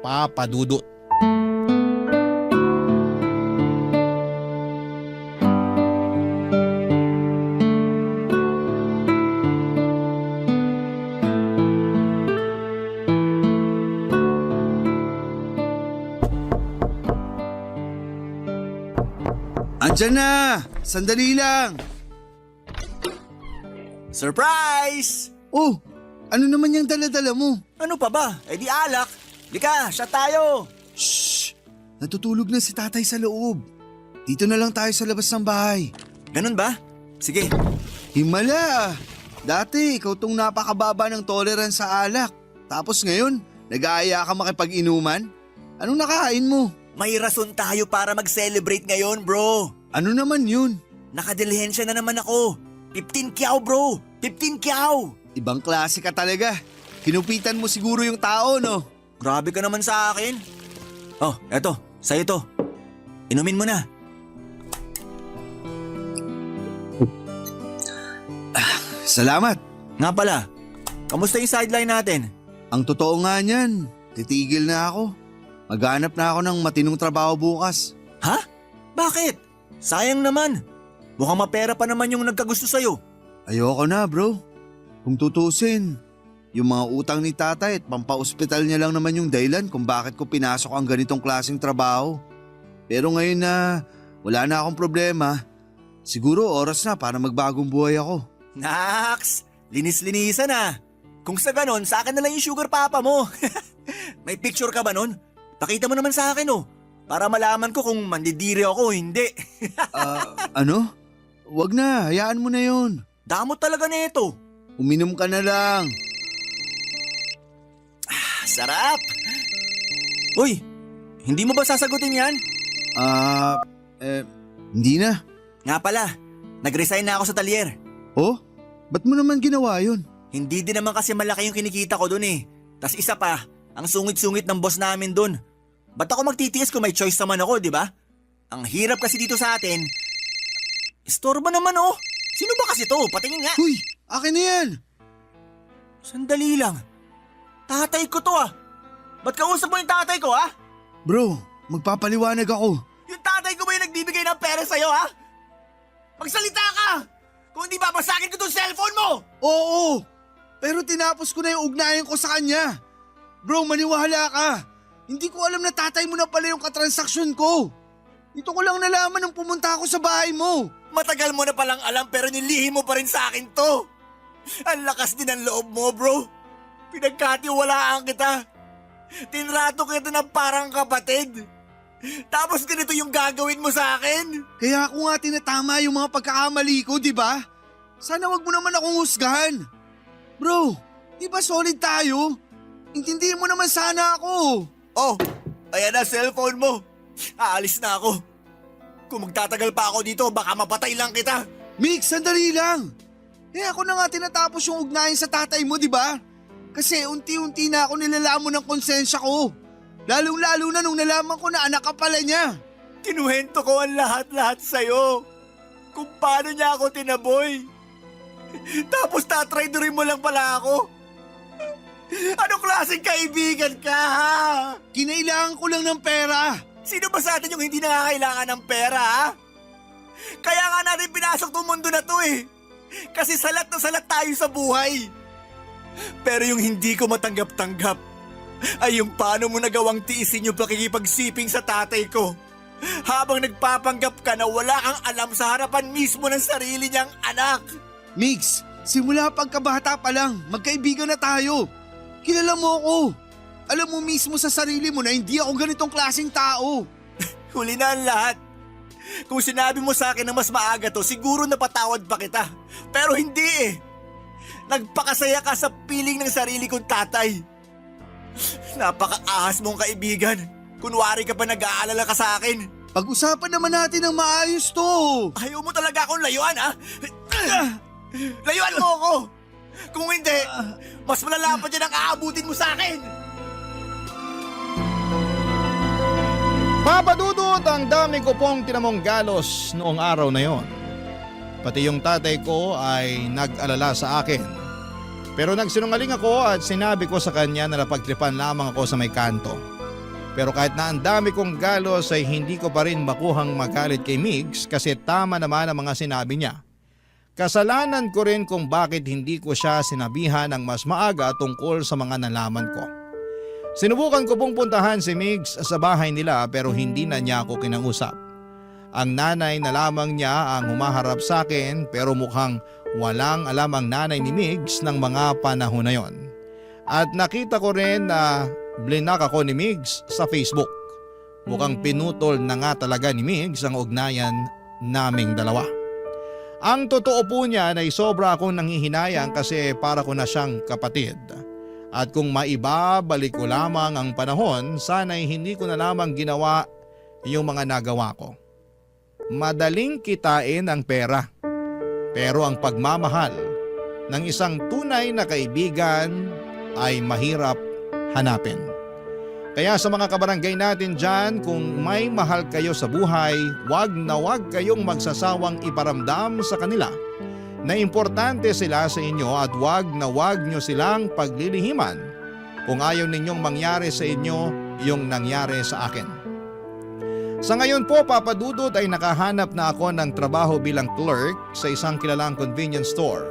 Papa Dudut. Andyan na! Sandali lang! Surprise! Oh, ano naman yung dala-dala mo? Ano pa ba? Eh di alak. Lika, shot tayo. Shh! Natutulog na si tatay sa loob. Dito na lang tayo sa labas ng bahay. Ganun ba? Sige. Himala! Dati, ikaw tong napakababa ng tolerance sa alak. Tapos ngayon, nag-aaya ka makipag-inuman? Anong nakain mo? May rason tayo para mag-celebrate ngayon, bro. Ano naman yun? Nakadilihensya na naman ako. 15 kyaw, bro. 15 kyaw. Ibang klase ka talaga. Kinupitan mo siguro yung tao, no? Grabe ka naman sa akin. Oh, eto. Sa'yo to. Inumin mo na. Salamat. Nga pala, kamusta yung sideline natin? Ang totoo nga niyan, titigil na ako. Maghanap na ako ng matinong trabaho bukas. Ha? Bakit? Sayang naman. Mukhang mapera pa naman yung nagkagusto sa'yo. Ayoko na, bro. Kung tutusin, yung mga utang ni tatay at pampa-ospital niya lang naman yung dahilan kung bakit ko pinasok ang ganitong klaseng trabaho. Pero ngayon na wala na akong problema, siguro oras na para magbagong buhay ako. Naks! Linis-linisan na. Kung sa ganon, sa akin na lang yung sugar papa mo. May picture ka ba nun? Pakita mo naman sa akin para malaman ko kung mandidiri ako o hindi. Ano? Wag na, hayaan mo na yun. Damot talaga nito. Uminom ka na lang. Sarap! Uy, hindi mo ba sasagutin yan? Hindi na. Nga pala, nag-resign na ako sa talyer. Oh? Ba't mo naman ginawa yun? Hindi din naman kasi malaki yung kinikita ko dun eh. Tas isa pa, ang sungit-sungit ng boss namin dun. Ba't ako magtitiis kung may choice naman ako, di ba? Ang hirap kasi dito sa atin. Istorbo naman oh. Sino ba kasi to? Patingin nga. Uy, akin na yan. Sandali lang. Tatay ko to ah. Ba't kausap mo yung tatay ko ah? Bro, magpapaliwanag ako. Yung tatay ko ba yung nagbibigay ng pera sa'yo ha? Magsalita ka! Kung hindi babasagin ko tong cellphone mo! Oo, pero tinapos ko na yung ugnayan ko sa kanya. Bro, maniwala ka. Hindi ko alam na tatay mo na pala yung katransaksyon ko. Ito ko lang nalaman nung pumunta ako sa bahay mo. Matagal mo na palang alam pero nilihim mo pa rin sa akin to. Ang lakas din ng loob mo bro. Pinagkatiwalaan kita. Tinrato kita ng parang kapatid. Tapos ganito yung gagawin mo sa akin? Kaya ako nga tinatama yung mga pagkakamali ko, di ba? Sana wag mo naman akong husgahan. Bro, di ba solid tayo? Intindihin mo naman sana ako. Oh, ayan na cellphone mo. Aalis na ako. Kung magtatagal pa ako dito, baka mapatay lang kita. Mix, sandali lang. Ako na nga tinatapos yung ugnayan sa tatay mo, di ba? Kasi unti-unti na ako nilalamon ng konsensya ko. Lalong-lalo na nung nalaman ko na anak ka pala niya. Kinuwento ko ang lahat-lahat sa'yo. Kung paano niya ako tinaboy. Tapos tatraidorin mo lang pala ako. Anong klaseng kaibigan ka ha? Kinailangan ko lang ng pera. Sino ba sa atin yung hindi nakakailangan ng pera ha? Kaya nga natin pinasok tong mundo na to eh. Kasi salat na salat tayo sa buhay. Pero yung hindi ko matanggap-tanggap ay yung paano mo nagawang tiisin yung pakikipagsiping sa tatay ko. Habang nagpapanggap ka na wala kang alam sa harapan mismo ng sarili niyang anak. Mix, simula pagkabata pa lang, magkaibigan na tayo. Kilala mo ako. Alam mo mismo sa sarili mo na hindi ako ganitong klaseng tao. Huli na ang lahat. Kung sinabi mo sa akin na mas maaga to, siguro napatawad pa kita. Pero hindi eh. Nagpakasaya ka sa piling ng sarili kong tatay. Napaka-ahas mong kaibigan. Kunwari ka pa nag-aalala ka sa akin. Pag-usapan naman natin ng maayos to. Ayaw mo talaga akong layuan ha? Layuan mo ako. Kung hindi, mas malala pa dyan ang aabutin mo sa akin. Papa Dudut, ang dami ko pong tinamong galos noong araw na yon. Pati yung tatay ko ay nag-alala sa akin. Pero nagsinungaling ako at sinabi ko sa kanya na napagtripan lamang ako sa may kanto. Pero kahit na ang dami kong galos ay hindi ko pa rin makuhang magalit kay Migs kasi tama naman ang mga sinabi niya. Kasalanan ko rin kung bakit hindi ko siya sinabihan ng mas maaga tungkol sa mga nalaman ko. Sinubukan ko pong puntahan si Migs sa bahay nila pero hindi na niya ako kinausap. Ang nanay na lamang niya ang humaharap sa akin pero mukhang walang alam ang nanay ni Migs ng mga panahon na yon. At nakita ko rin na blinak ako ni Migs sa Facebook. Mukhang pinutol na nga talaga ni Migs ang ugnayan naming dalawa. Ang totoo po niya ay sobra akong nanghihinayang kasi para ko na siyang kapatid. At kung maibabalik ko lamang ang panahon, sana'y hindi ko na lamang ginawa yung mga nagawa ko. Madaling kitain ang pera. Pero ang pagmamahal ng isang tunay na kaibigan ay mahirap hanapin. Kaya sa mga kabarangay natin dyan, kung may mahal kayo sa buhay, wag na wag kayong magsasawang iparamdam sa kanila na importante sila sa inyo at wag na wag nyo silang paglilihiman kung ayaw ninyong mangyari sa inyo yung nangyari sa akin. Sa ngayon po, Papa Dudut, ay nakahanap na ako ng trabaho bilang clerk sa isang kilalang convenience store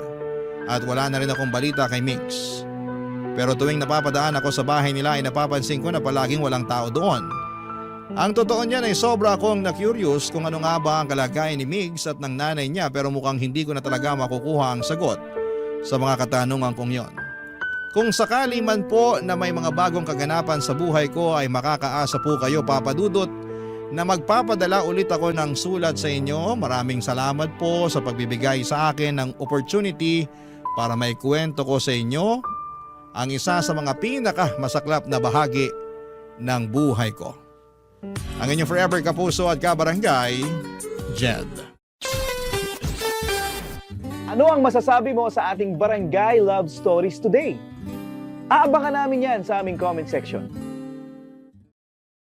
at wala na rin akong balita kay Mix. Pero tuwing napapadaan ako sa bahay nila ay napapansin ko na palaging walang tao doon. Ang totoo niyan ay sobra akong na-curious kung ano nga ba ang kalagayan ni Migs at ng nanay niya pero mukhang hindi ko na talaga makukuha ang sagot sa mga katanungan kong yon. Kung sakali man po na may mga bagong kaganapan sa buhay ko ay makakaasa po kayo, Papa Dudut, na magpapadala ulit ako ng sulat sa inyo. Maraming salamat po sa pagbibigay sa akin ng opportunity para may kwento ko sa inyo ang isa sa mga pinakamasaklap na bahagi ng buhay ko. Ang inyong forever kapuso at kabarangay, Jed. Ano ang masasabi mo sa ating Barangay Love Stories today? Aabangan namin yan sa aming comment section.